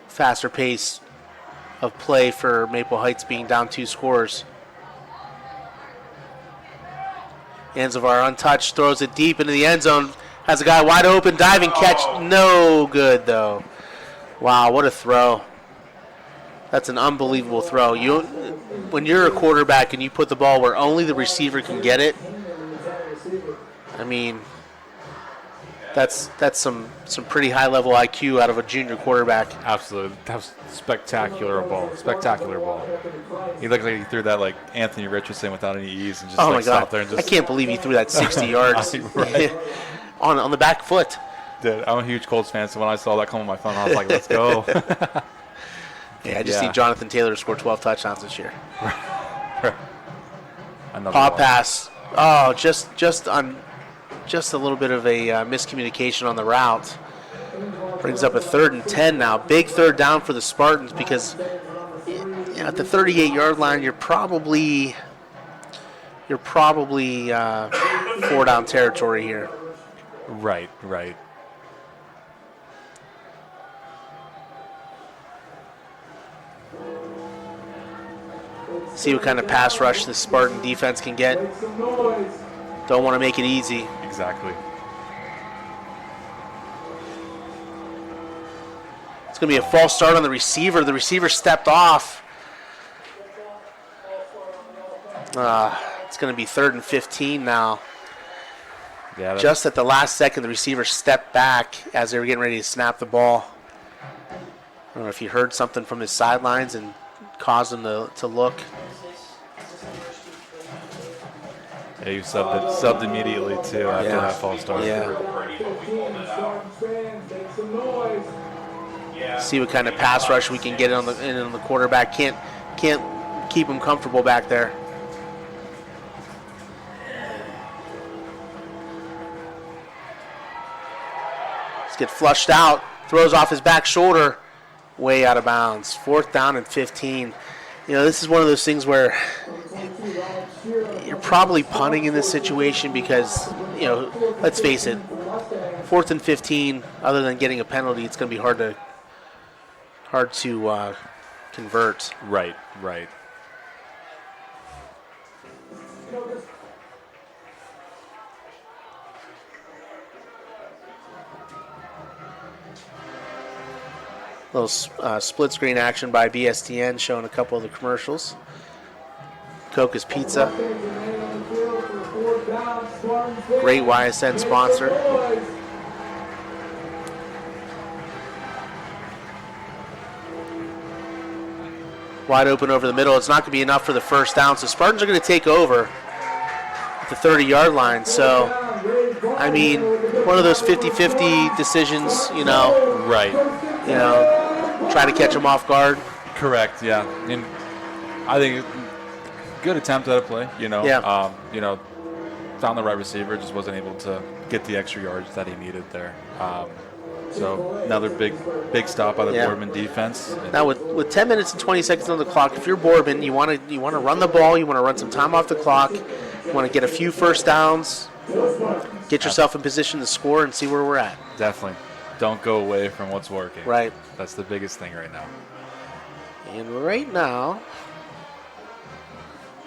faster pace of play for Maple Heights being down 2 scores. Anzavar untouched, throws it deep into the end zone. Has a guy wide open, diving catch. No good, though. Wow, what a throw. That's an unbelievable throw. When you're a quarterback and you put the ball where only the receiver can get it, I mean, that's some pretty high-level IQ out of a junior quarterback. Absolutely. That was spectacular ball. Spectacular ball. He looked like he threw that like Anthony Richardson without any ease and just Oh, my God. stopped there and just. I can't believe he threw that 60 yards Right. on the back foot. Dude, I'm a huge Colts fan, so when I saw that come on my phone, I was like, let's go. Yeah, I just Yeah. need Jonathan Taylor to score 12 touchdowns this year. Another Paw ball. pass. Oh, just a little bit of a miscommunication on the route. Brings up a 3rd and 10 now. Big third down for the Spartans because at the 38-yard line, you're probably 4-down territory here. Right. See what kind of pass rush the Spartan defense can get. Make some noise. Don't want to make it easy. Exactly. It's going to be a false start on the receiver. The receiver stepped off. It's going to be 3rd and 15 now. Yeah. Just at the last second, the receiver stepped back as they were getting ready to snap the ball. I don't know if he heard something from his sidelines and caused him to look. Yeah, you subbed immediately too after Yeah. that false start. Yeah. 15, Spartans fans, make some noise. See what kind of pass rush we can get on the quarterback. Can't keep him comfortable back there. Let's get flushed out. Throws off his back shoulder. Way out of bounds. 4th down and 15. This is one of those things where you're probably punting in this situation because, let's face it, 4th and 15, other than getting a penalty, it's going to be hard to convert. Right. Little split screen action by BSTN showing a couple of the commercials. Coca's Pizza, great YSN sponsor. Wide open over the middle. It's not going to be enough for the first down, so Spartans are going to take over at the 30-yard line. So, I mean, one of those 50-50 decisions, Right. try to catch them off guard. Correct. Yeah. And I think good attempt at a play. Yeah. Found the right receiver, just wasn't able to get the extra yards that he needed there. So another big stop by the Yeah. Boardman defense. Now with 10 minutes and 20 seconds on the clock, if you're Boardman, you want to run the ball, you want to run some time off the clock, you want to get a few first downs, get yourself in position to score and see where we're at. Definitely. Don't go away from what's working. Right. That's the biggest thing right now. And right now,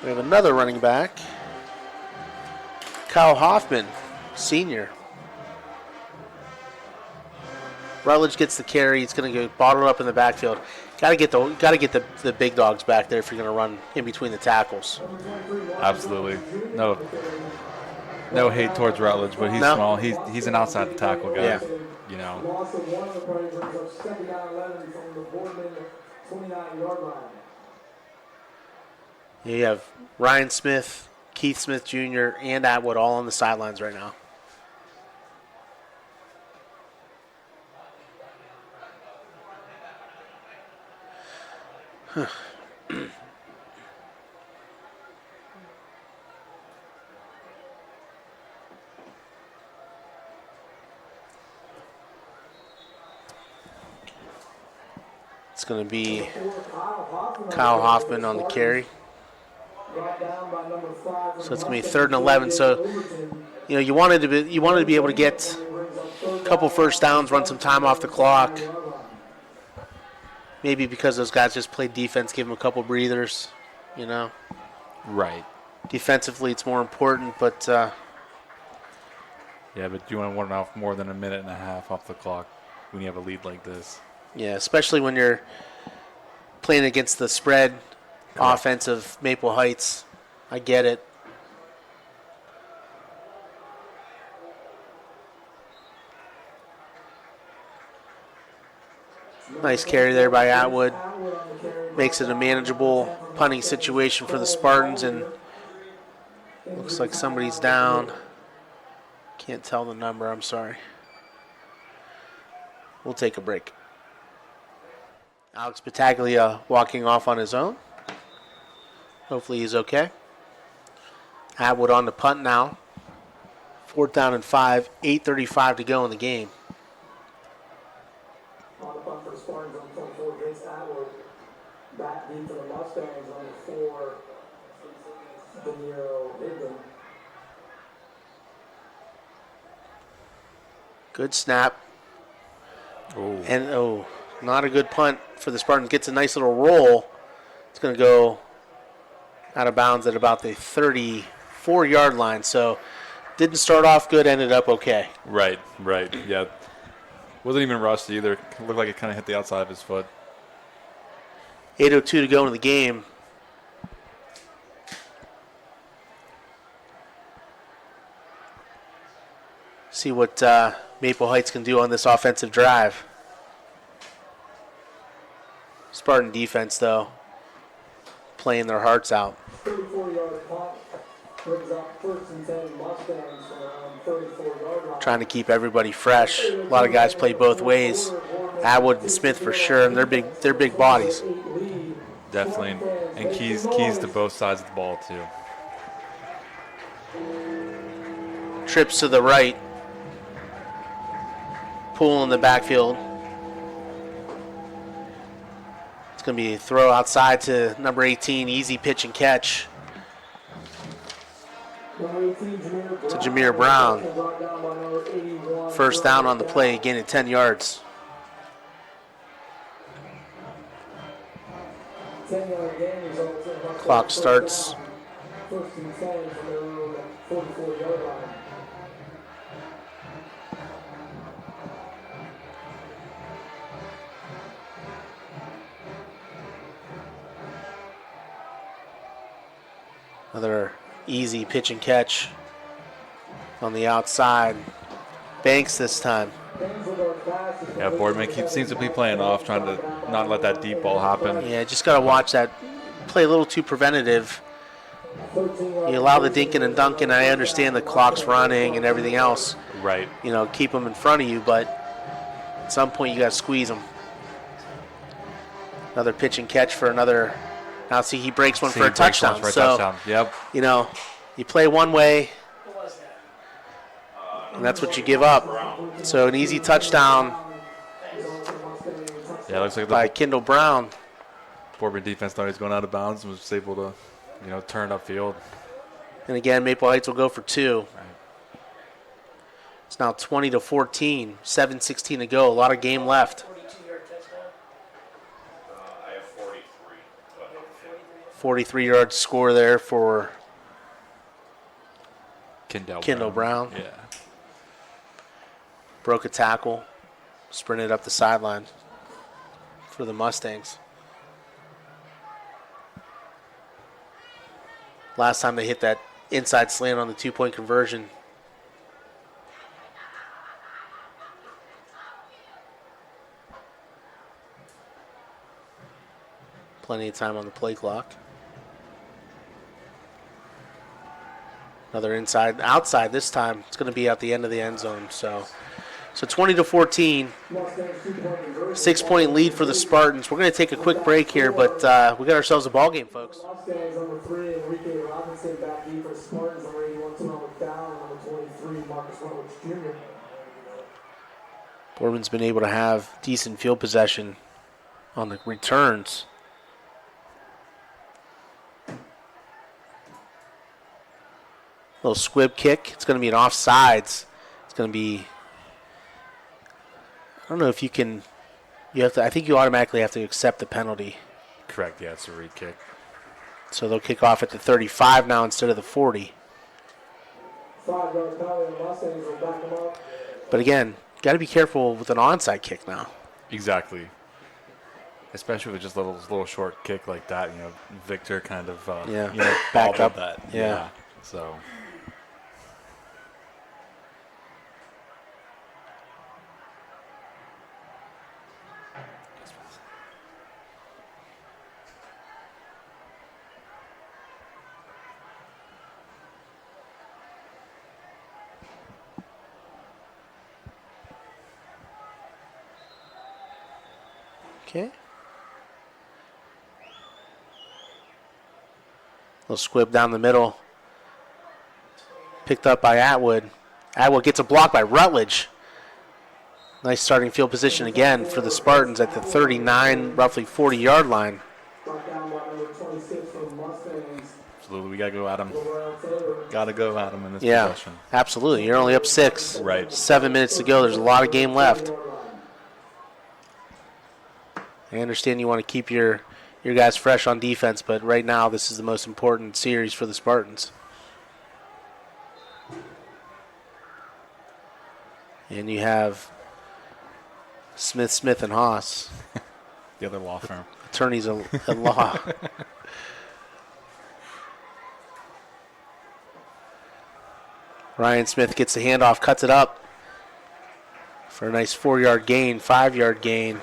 we have another running back, Kyle Hoffman, senior. Rutledge gets the carry. It's going to get bottled up in the backfield. Got to get the big dogs back there if you're going to run in between the tackles. Absolutely. No hate towards Rutledge, but he's small. He's an outside the tackle guy. Yeah. Loss of one, the play brings up second down 11 from the Boardman 29-yard line. You have Ryan Smith, Keith Smith Jr., and Atwood all on the sidelines right now. It's going to be Kyle Hoffman on the carry. So it's going to be 3rd and 11. So, you wanted to be able to get a couple first downs, run some time off the clock. Maybe because those guys just played defense, give them a couple breathers, Right. Defensively, it's more important, but Yeah, but you want to run off more than a minute and a half off the clock when you have a lead like this. yeah, especially when you're playing against the spread offense of Maple Heights. I get it. Nice carry there by Atwood. Makes it a manageable punting situation for the Spartans, and looks like somebody's down. Can't tell the number, I'm sorry. We'll take a break. Alex Battaglia walking off on his own. Hopefully he's okay. Atwood on the punt now. 4th down and 5, 8:35 to go in the game. On the punt for the Spartans on 24 against Atwood. Back deep for the Mustangs on the 4. De Niro Higdon. Good snap. And not a good punt for the Spartans. Gets a nice little roll. It's going to go out of bounds at about the 34-yard line. So didn't start off good, ended up okay. Right. Yeah. Wasn't even rushed either. Looked like it kind of hit the outside of his foot. 8:02 to go in the game. See what Maple Heights can do on this offensive drive. Spartan defense, though, playing their hearts out. 34-yard punt brings up 1st and 10 Mustangs from around 34-yard line. Trying to keep everybody fresh. A lot of guys play both ways. Atwood and Smith for sure, and they're big bodies. Definitely. And keys to both sides of the ball, too. Trips to the right. Pool in the backfield. It's going to be a throw outside to number 18, easy pitch and catch. To Jameer Brown. 1st down on the play, again at 10 yards. 10-yard gain results in Clock starts. 1st and 10 from their own 44-yard line. Another easy pitch and catch on the outside. Banks this time. Yeah, Boardman seems to be playing off, trying to not let that deep ball happen. Yeah, just got to watch that. Play a little too preventative. You allow the dinking and dunking. I understand the clock's running and everything else. Right. Keep them in front of you, but at some point you got to squeeze them. Another pitch and catch for another. Now see, he breaks one See, for a he breaks one touchdown. for a So, touchdown. Yep. you know, you play one way, What was that? and that's what you give up. So an easy touchdown Yeah, it looks like by the Kendall Brown. Boardman defense thought he was going out of bounds and was able to, turn upfield. And again, Maple Heights will go for 2. Right. It's now 20-14, 7:16 to go. A lot of game left. 42-yard touchdown. I have 43. 43-yard score there for Kendall Brown. Yeah. Broke a tackle, sprinted up the sideline for the Mustangs. Last time they hit that inside slant on the 2-point conversion. Plenty of time on the play clock. Another outside this time. It's going to be at the end of the end zone. So 20-14, 6-point lead for the Spartans. We're going to take a quick break here, but we got ourselves a ball game, folks. Mustangs number 3, Enrique Robinson back deep for the Spartans. Number 81, Terrell McDowell. Number 23, Marcus Roach Jr. Boardman's been able to have decent field possession on the returns. Little squib kick. It's going to be an offsides. It's going to be. I don't know if you can. You have to. I think you automatically have to accept the penalty. Correct. Yeah, it's a read kick. So they'll kick off at the 35 now instead of the 40. 5-yard penalty, the Mustangs will back them up. But again, got to be careful with an onside kick now. Exactly. Especially with just a little short kick like that, Victor kind of Back bobbled up. that. Yeah. So. Okay. Little squib down the middle. Picked up by Atwood. Atwood gets a block by Rutledge. Nice starting field position again for the Spartans at the 39, roughly 40-yard line. Brought down by number 26 for the Mustangs. Absolutely, we got to go at him. Got to go at him in this Yeah, possession. absolutely. You're only up 6. Right. 7 minutes to go. There's a lot of game left. I understand you want to keep your guys fresh on defense, but right now this is the most important series for the Spartans. And you have Smith, and Haas, The other law firm. attorneys at law. Ryan Smith gets the handoff, cuts it up for a nice 4-yard gain, 5-yard gain.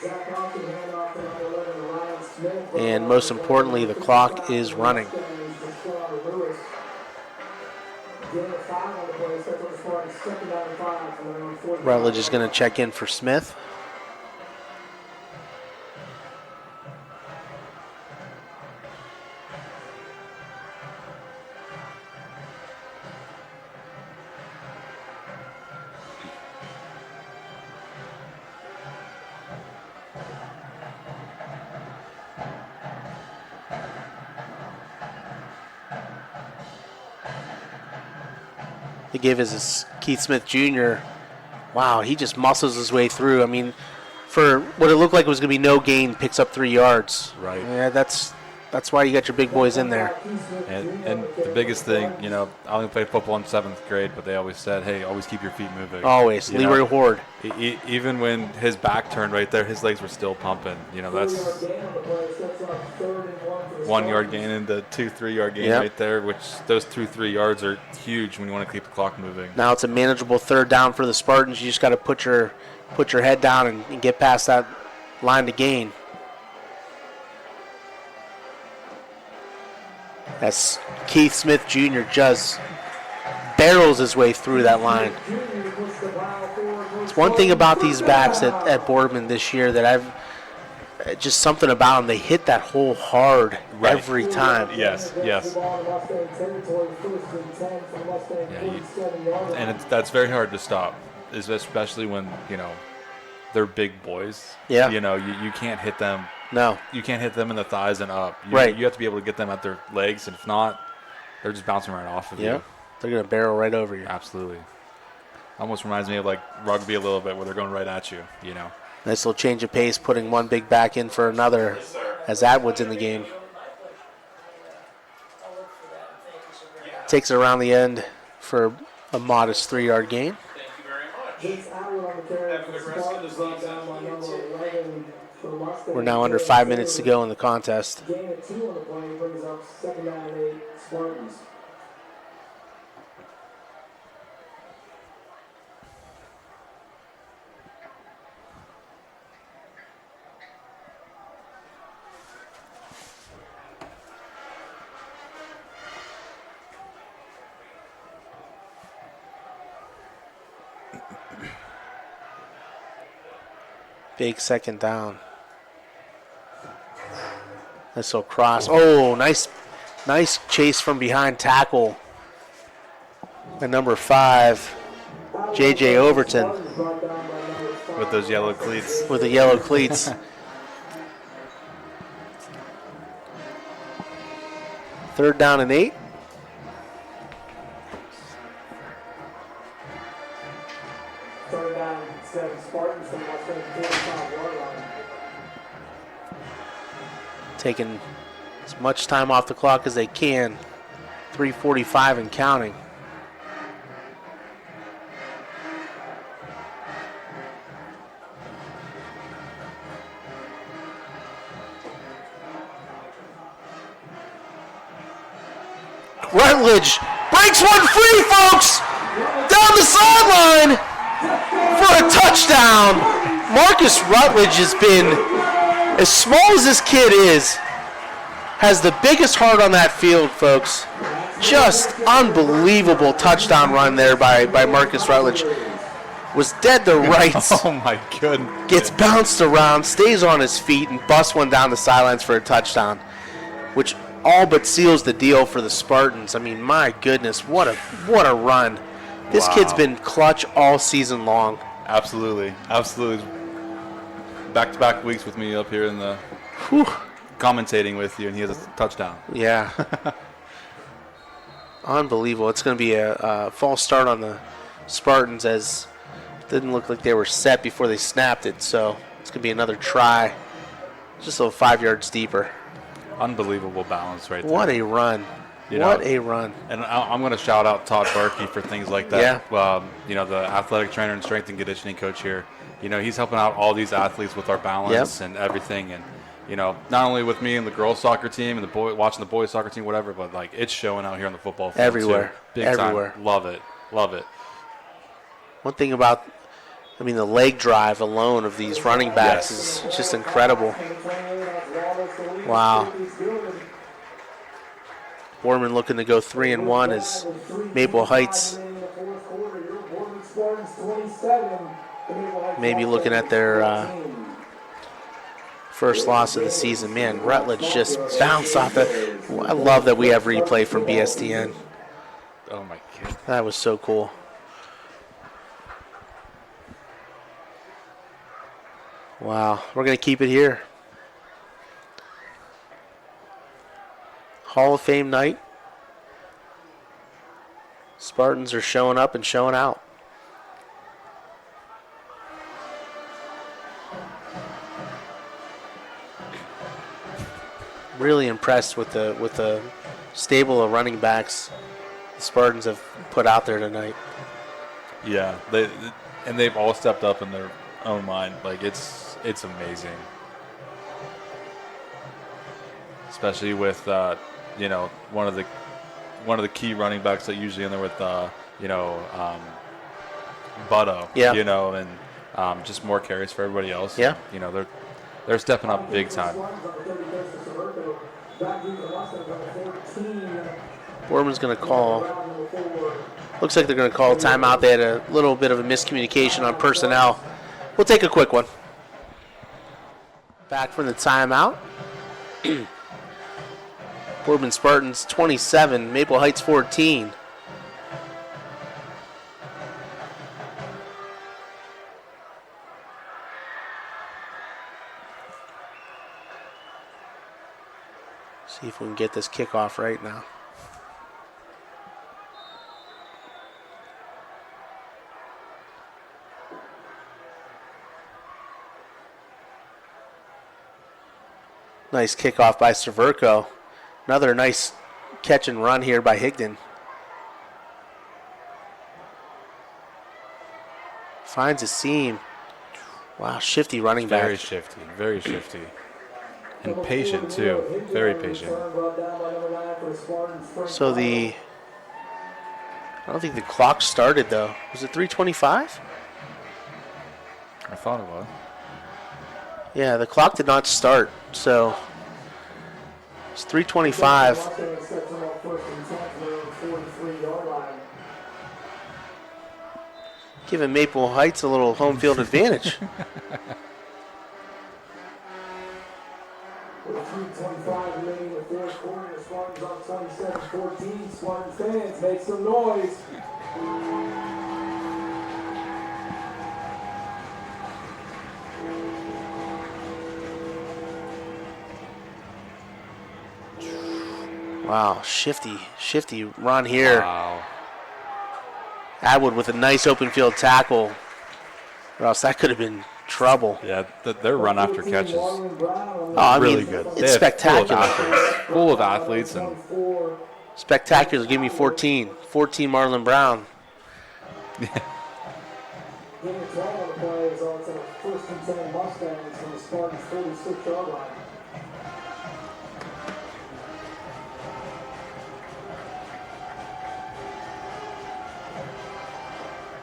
Zach Hoffman, handoff to number 11, Ryan Smith. And most importantly, the clock is running. Rutledge is going to check in for Smith. They gave us Keith Smith Jr. Wow, he just muscles his way through. I mean, for what it looked like was going to be no gain, picks up 3 yards. Right. Yeah, that's why you got your big boys in there. And the biggest thing, I only played football in 7th grade, but they always said, hey, always keep your feet moving. Always. You Leroy know, Horde. Even when his back turned right there, his legs were still pumping. That's 1 yard gain and the 2 3-yard gain Yep. right there, which those 2 3 yards are huge when you want to keep the clock moving. Now it's a manageable 3rd down for the Spartans. You just got to put your head down and get past that line to gain. As Keith Smith Jr. just barrels his way through that line. It's one thing about these backs at Boardman this year that just something about them. They hit that hole hard every time. Yes. And that's very hard to stop, especially when, they're big boys. Yeah. You can't hit them. No. You can't hit them in the thighs and up. Right. You have to be able to get them at their legs, and if not, they're just bouncing right off of Yeah. you. They're going to barrel right over you. Absolutely. Almost reminds me of like rugby a little bit, where they're going right at you. Nice little change of pace, putting one big back in for another as Atwood's in the game. Takes it around the end for a modest 3-yard gain. Thank you very much. Vince Atwood on the carry for the Spartans, brought down by number 11 for the Mustangs. We're now under 5 minutes to go in the contest. Gain of 2 on the play brings up 2nd down and 8 Spartans. Big 2nd down. Nice little cross. Oh, nice chase from behind tackle. And number 5, J.J. Overton With those yellow cleats. with the yellow cleats. Third down and 8. Third down, 7 Spartans from the Mustang 45-yard line. Taking as much time off the clock as they can. 3:45 and counting. Rutledge breaks one free, folks! Down the sideline for a touchdown. Marcus Rutledge has been, as small as this kid is, has the biggest heart on that field, folks. Just unbelievable touchdown run there by Marcus Rutledge. Was dead to rights. Oh my goodness. Gets bounced around, stays on his feet, and busts one down the sidelines for a touchdown, which all but seals the deal for the Spartans. I mean, my goodness, what a run. This kid's been clutch all season long. Absolutely. Back-to-back weeks with me up here in the commentating with you, and he has a touchdown. Yeah. Unbelievable. It's going to be a false start on the Spartans, as it didn't look like they were set before they snapped it. So it's going to be another try, just a little 5 yards deeper. Unbelievable balance right there. What a run. What a run. And I'm going to shout out Todd Berkey for things like that. Yeah. The athletic trainer and strength and conditioning coach here. He's helping out all these athletes with our balance and everything. And, not only with me and the girls soccer team and watching the boys soccer team, whatever, but like it's showing out here on the football field Everywhere. too. Big Everywhere. time. Love it. One thing about, the leg drive alone of these running backs is just incredible. Wow. Boardman looking to go 3-1 as Maple Heights maybe looking at their first loss of the season. Man, Rutledge just bounced off the. I love that we have replay from BSTN. Oh my God. That was so cool. Wow, we're going to keep it here. Hall of Fame night. Spartans are showing up and showing out. Really impressed with the stable of running backs the Spartans have put out there tonight. Yeah, they've all stepped up in their own mind. Like it's amazing, especially with one of the key running backs that usually in there with Butto. Yeah. And just more carries for everybody else. Yeah. They're stepping up big time. Boardman's going to call. Looks like they're going to call a timeout. They had a little bit of a miscommunication on personnel. We'll take a quick one. Back from the timeout. Boardman Spartans 27, Maple Heights 14. See if we can get this kickoff right now. Nice kickoff by Severco. Another nice catch and run here by Higdon. Finds a seam. Wow, shifty running back. Very shifty, very shifty. And patient, too. Very patient. So I don't think the clock started, though. Was it 3:25? I thought it was. Yeah, the clock did not start, so it's 3:25. Giving Maple Heights a little home field advantage. With 3:25 remaining in the fourth quarter, the Spartans up 27-14. Spartan fans, make some noise. Wow, shifty run here. Wow. Atwood with a nice open field tackle. Or else that could have been trouble. Yeah, their run after catch is Oh, I really mean, good. it's spectacular. Full of athletes and Spectacular. Give me 14. 14 Marlon Brown. Getting a 12 on the play is on a 1st and 10 Mustangs from the Spartans' 46-yard line.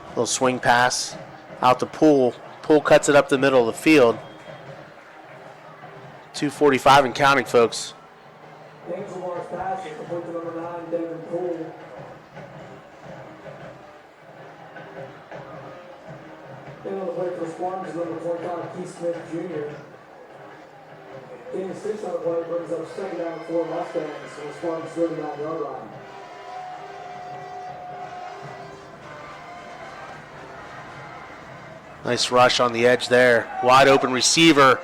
Little swing pass out to Poole. Poole cuts it up the middle of the field. 2:45 and counting, folks. Angelmar's pass is complete to number 9, David Poole. And on the play for the Spartans is number 25, Keith Smith Jr. Getting 6 on the play brings up 2nd down and 4 Mustangs from the Spartans' 39-yard line. Nice rush on the edge there. Wide open receiver.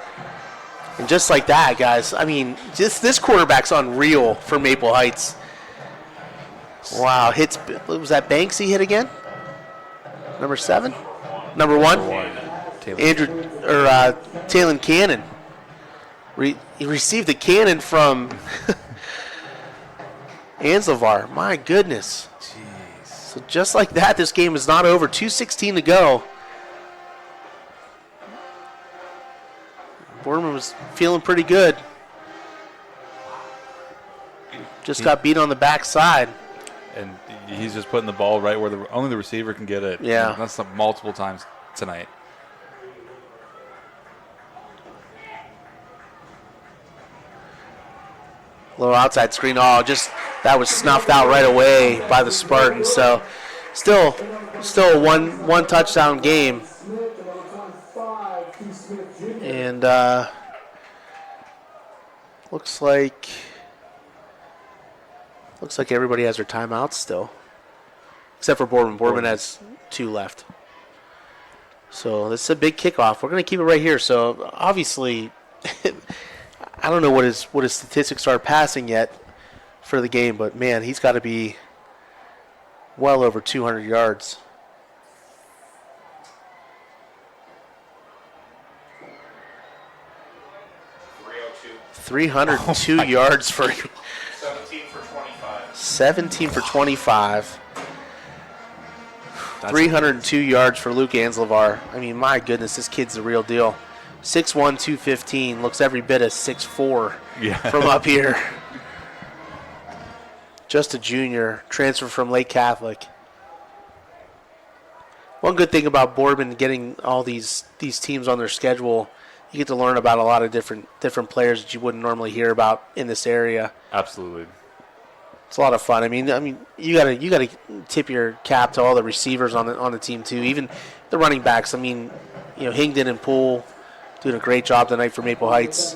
And just like that, guys, I mean, this quarterback's unreal for Maple Heights. Wow, hits. Was that Banksy hit again? Number 7? Number 1? Talon Cannon. He received a cannon from Anslavar. My goodness. jeez. So just like that, this game is not over. 2:16 to go. Boardman was feeling pretty good. Just got beat on the backside. And he's just putting the ball right where only the receiver can get it. Yeah. That's multiple times tonight. Little outside screen. Oh, just that was snuffed out right away by the Spartans. So still a one touchdown game. And looks like everybody has their timeouts still, except for Boardman. Boardman has 2 left. So this is a big kickoff. We're going to keep it right here. So obviously, I don't know what his statistics are passing yet for the game, but man, he's got to be well over 200 yards. 302 yards for 17 for 25. 17 for 25. 302 yards for Luke Anslavar. I mean, my goodness, this kid's the real deal. 6'1", 215. Looks every bit of 6'4" from up here. Just a junior. Transfer from Lake Catholic. One good thing about Boardman getting all these teams on their schedule, you get to learn about a lot of different players that you wouldn't normally hear about in this area. Absolutely. It's a lot of fun. I mean, you gotta tip your cap to all the receivers on the team too. Even the running backs. I mean, Hingden and Poole, doing a great job tonight for Maple Heights.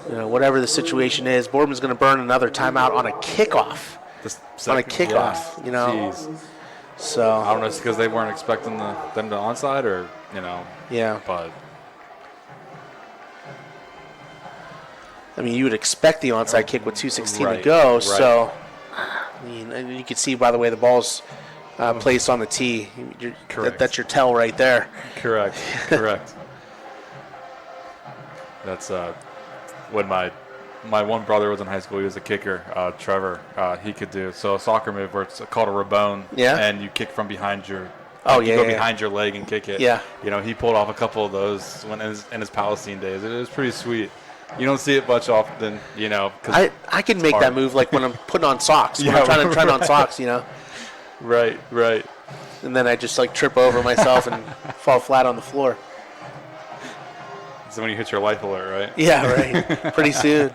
Whatever the situation is, Boardman's going to burn another timeout on a kickoff. Jeez. So I don't know if it's because they weren't expecting them to onside or, Yeah. But I mean, you would expect the onside kick with 2:16 Right, to go. right. So, I mean, you can see by the way the ball's placed on the tee. Correct. That's your tell right there. Correct. That's when my one brother was in high school. He was a kicker, Trevor. He could do a soccer move where it's called a rabone, and you kick from behind your. Behind your leg and kick it. Yeah. He pulled off a couple of those when in his Palestine days. It was pretty sweet. You don't see it much often, 'cause I can make that move like when I'm putting on socks. When I'm trying on socks, Right. And then I just like trip over myself and fall flat on the floor. So when you hit your life alert, right? Yeah, right. Pretty soon.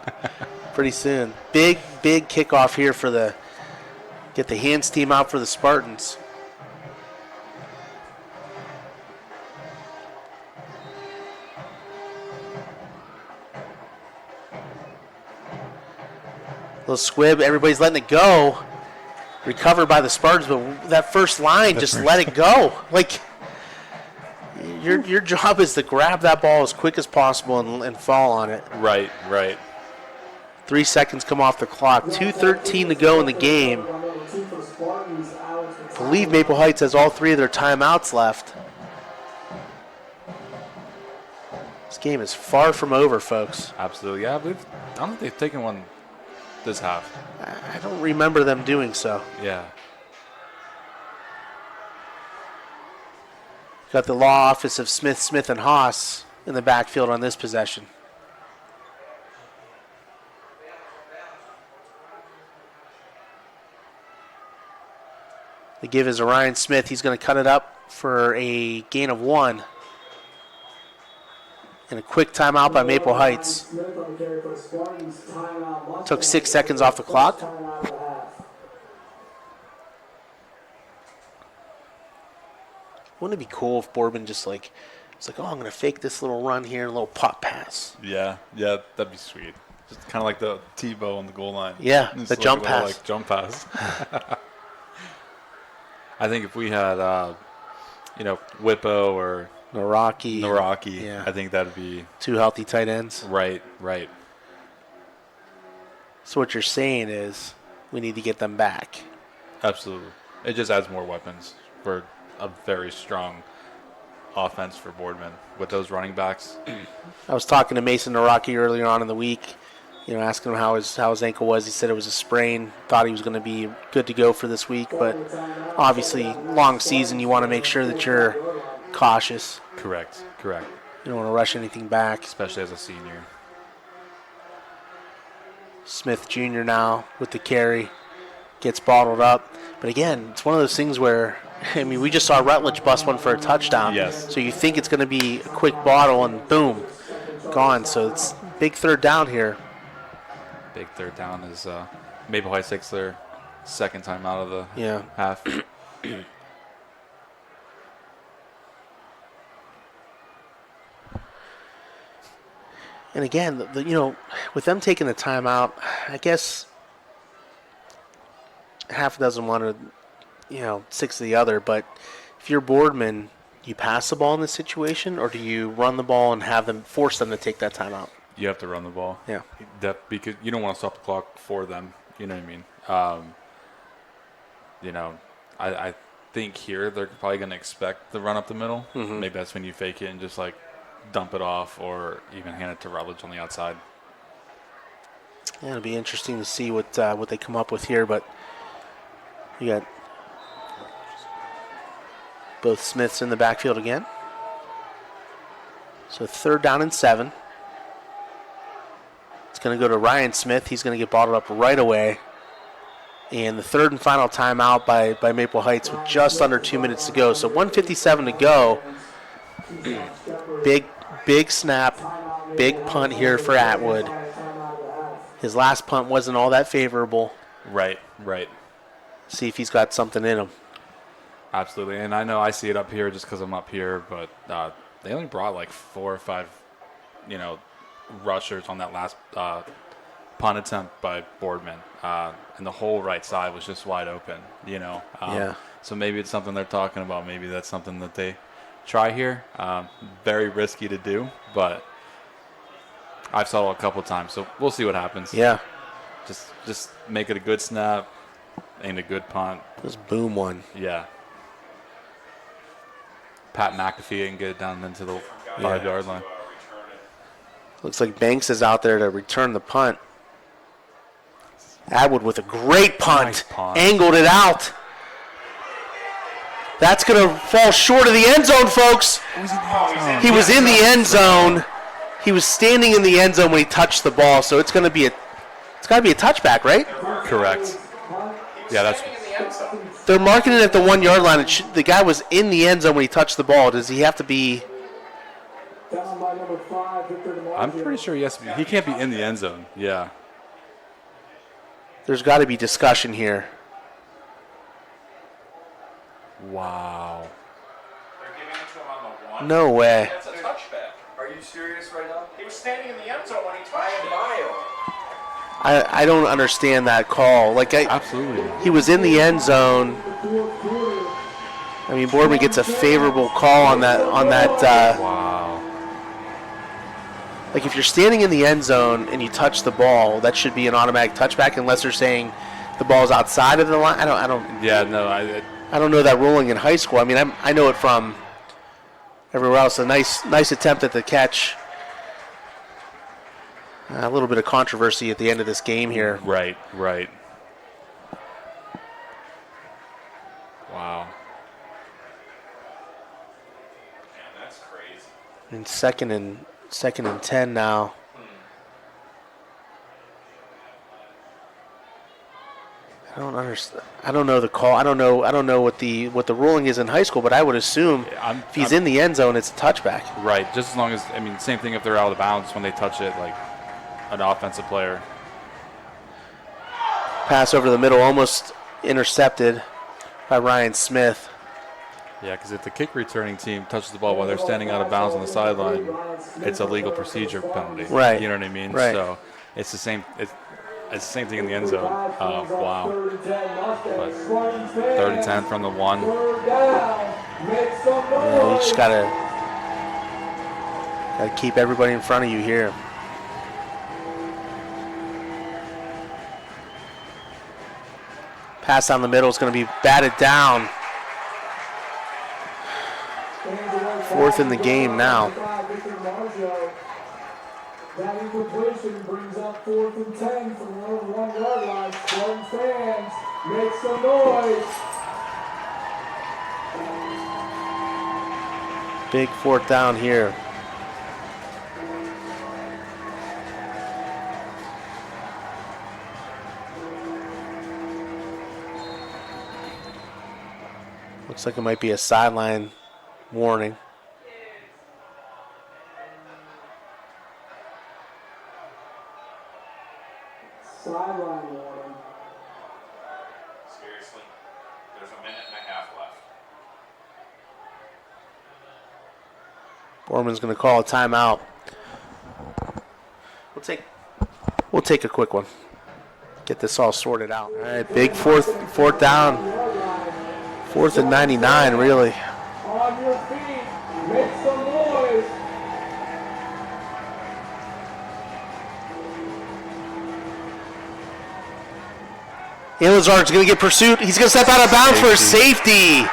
Big kickoff here for get the hands team out for the Spartans. Little squib, everybody's letting it go. Recovered by the Spartans, but that first line just let it go. Like, your job is to grab that ball as quick as possible and fall on it. Right. 3 seconds come off the clock. 2:13 to go in the game. I believe Maple Heights has all 3 of their timeouts left. This game is far from over, folks. Absolutely. Yeah, I don't think they've taken one this half. I don't remember them doing so. Yeah. Got the law office of Smith, and Haas in the backfield on this possession. The give is Orion Smith. He's going to cut it up for a gain of 1. And a quick timeout by Maple Heights. Took 6 seconds off the clock. Wouldn't it be cool if Boardman just it's like, I'm going to fake this little run here, a little pop pass. Yeah, that'd be sweet. Just kind of like the Tebow on the goal line. Yeah, Just the like jump a little, pass. Jump pass. I think if we had, Whippo or Naraki. I think that'd be 2 healthy tight ends. right. So what you're saying is we need to get them back. Absolutely. It just adds more weapons for a very strong offense for Boardman with those running backs. I was talking to Mason Naraki earlier on in the week, asking him how his ankle was. He said it was a sprain. Thought he was going to be good to go for this week, but obviously, long season, you want to make sure that you're cautious. Correct. You don't want to rush anything back. Especially as a senior. Smith Jr. now with the carry gets bottled up. But again, it's one of those things where, we just saw Rutledge bust one for a touchdown. Yes. So you think it's going to be a quick bottle and boom, gone. So it's big third down here. Big third down is Maple Heights takes their second time out of the half. And again, with them taking the timeout, I guess half a dozen one or 6 of the other. But if you're Boardman, you pass the ball in this situation, or do you run the ball and force them to take that timeout? You have to run the ball. Yeah. Because you don't want to stop the clock for them. You know what I mean? I think here they're probably going to expect the run up the middle. Mm-hmm. Maybe that's when you fake it and just dump it off or even hand it to Rutledge on the outside. Yeah, it'll be interesting to see what they come up with here. But you got both Smiths in the backfield again. So 3rd down and 7. It's going to go to Ryan Smith. He's going to get bottled up right away. And the 3rd and final timeout by Maple Heights with just under 2 minutes to go. So 1:57 to go. Big snap, big punt here for Atwood. His last punt wasn't all that favorable. Right. See if he's got something in him. Absolutely. And I know I see it up here just because I'm up here, but they only brought like 4 or 5, rushers on that last punt attempt by Boardman, and the whole right side was just wide open. Yeah. So maybe it's something they're talking about. Maybe that's something that they try here. Very risky to do, but I've saw it a couple times, so we'll see what happens. Yeah. Just make it a good snap and a good punt. Just boom one. Yeah. Pat McAfee and get it down into the 5-yard line. Looks like Banks is out there to return the punt. Atwood with a great punt. Nice punt. Angled it out. That's going to fall short of the end zone, folks. He was in the end zone. He was standing in the end zone when he touched the ball, so it's got to be a touchback, right? Correct. Yeah, that's. They're marking it at the 1 yard line. The guy was in the end zone when he touched the ball. Does he have to be? Down by number 5, Victor DiMaggio. I'm pretty sure he can't be in the end zone. Yeah. There's got to be discussion here. Wow. They're giving it to him on the 1. No way. That's a touchback. Are you serious right now? He was standing in the end zone when he touched it. I don't understand that call. Absolutely. He was in the end zone. I mean, Boardman gets a favorable call on that. Wow. Like if you're standing in the end zone and you touch the ball, that should be an automatic touchback, unless they're saying the ball's outside of the line. I don't. Yeah. No. I don't know that ruling in high school. I mean, I know it from everywhere else. A nice attempt at the catch. A little bit of controversy at the end of this game here. Right. Wow. Man, that's crazy. And second and 10 now. I don't understand. I don't know the call. I don't know what the ruling is in high school, but I would assume if he's in the end zone, it's a touchback. Right. Just as long as same thing if they're out of bounds when they touch it, like an offensive player. Pass over the middle, almost intercepted by Ryan Smith. Yeah, because if the kick returning team touches the ball while they're standing out of bounds on the sideline, it's a legal procedure penalty. Right. You know what I mean? Right. So it's the same. It's the same thing in the end zone. Wow. But 3rd and 10 from the 1. You just gotta keep everybody in front of you here. Pass down the middle is going to be batted down. 4th in the game now. That incompletion brings up 4th and 10 from the 1 yard line. Spartan fans, make some noise. Big 4th down here. Looks like it might be a sideline warning. Sideline warning. Seriously, there's a minute and a half left. Boardman's going to call a timeout. We'll take a quick one. Get this all sorted out. All right, big fourth down. 4th and 99, really. On your feet, make some noise. Elazar's going to get pursuit. He's going to step out of bounds for a safety.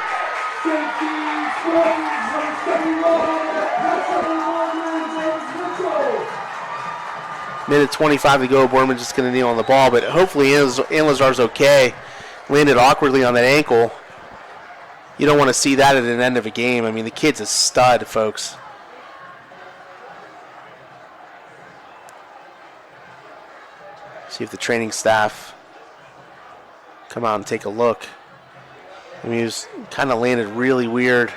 Minute 25 to go. Boardman just going to kneel on the ball, but hopefully Elazar's okay. Landed awkwardly on that ankle. You don't want to see that at an end of a game. I mean, the kid's a stud, folks. See if the training staff come out and take a look. I mean, he was kind of landed really weird.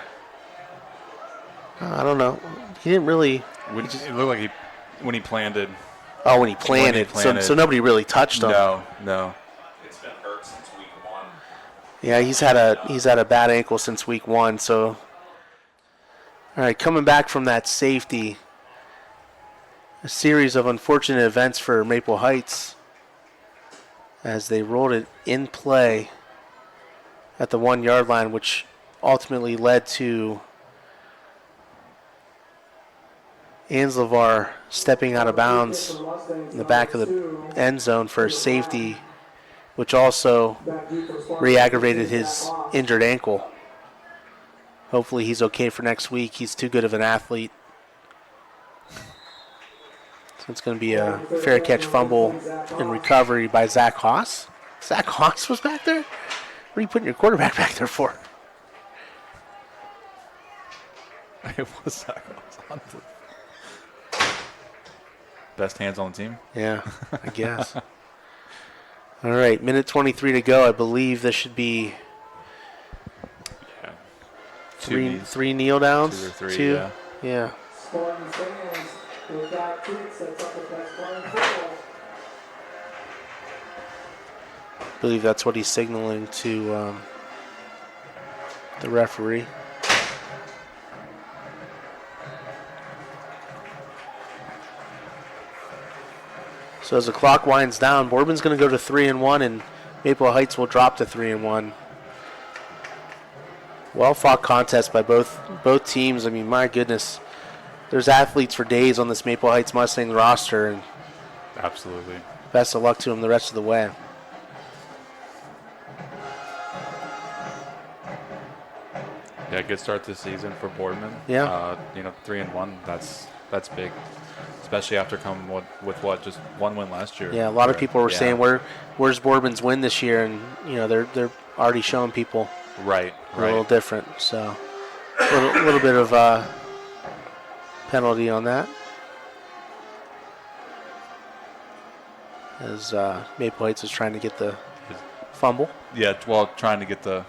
I don't know. He didn't really. It looked like when he planted. Oh, when he planted. So nobody really touched him. No. It's been hurt since week 1. Yeah, he's had a bad ankle since week 1. So All right, coming back from that safety, a series of unfortunate events for Maple Heights as they rolled it in play at the 1 yard line, which ultimately led to Anslevar stepping out of bounds in the back of the end zone for a safety, which also re-aggravated his injured ankle. Hopefully he's okay for next week. He's too good of an athlete. So it's going to be a fair catch fumble and recovery by Zach Haas. Zach Haas was back there? What are you putting your quarterback back there for? It was Zach Haas. Best hands on the team? Yeah, I guess. All right, minute 23 to go. I believe this should be three kneel downs. 2 or 3, Two? yeah. Yeah. Spartans fans, with that kick, sets up the best playing football. I believe that's what he's signaling to the referee. So as the clock winds down, Boardman's going to go to 3-1, and Maple Heights will drop to 3-1. Well-fought contest by both teams. I mean, my goodness, there's athletes for days on this Maple Heights Mustang roster, and Absolutely. best of luck to them the rest of the way. Yeah, good start this season for Boardman. Yeah. 3-1. That's big, especially after coming with what, just one win last year. Yeah, a lot of people were Yeah. saying, where's Boardman's win this year? And, they're already showing people Right. a little different. So a little bit of penalty on that. As Maple Heights is trying to get the fumble. Yeah. Well, trying to get the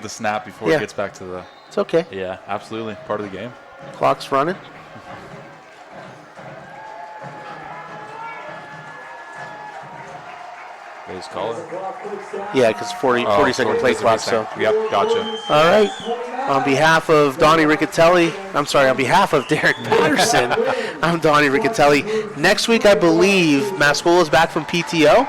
snap before Yeah. it gets back to the. It's okay. Yeah, absolutely, part of the game. Clock's running. They just call it. Yeah, because 40-second play clock. So, Yep, gotcha. all right. On behalf of Donnie Riccatelli, on behalf of Derek Patterson, I'm Donnie Riccatelli. Next week, I believe, Mascola's back from PTO,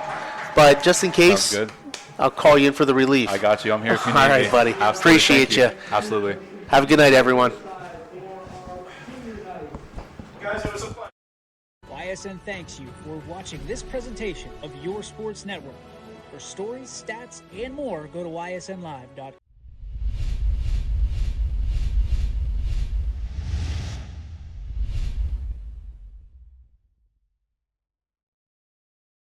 but just in case, Sounds good. I'll call you in for the relief. I got you. I'm here if you All need right, me. buddy. Absolutely. Appreciate Thank you. Absolutely. Have a good night, everyone. Guys, it was a pleasure. YSN thanks you for watching this presentation of Your Sports Network. For stories, stats, and more, go to ysnlive.com.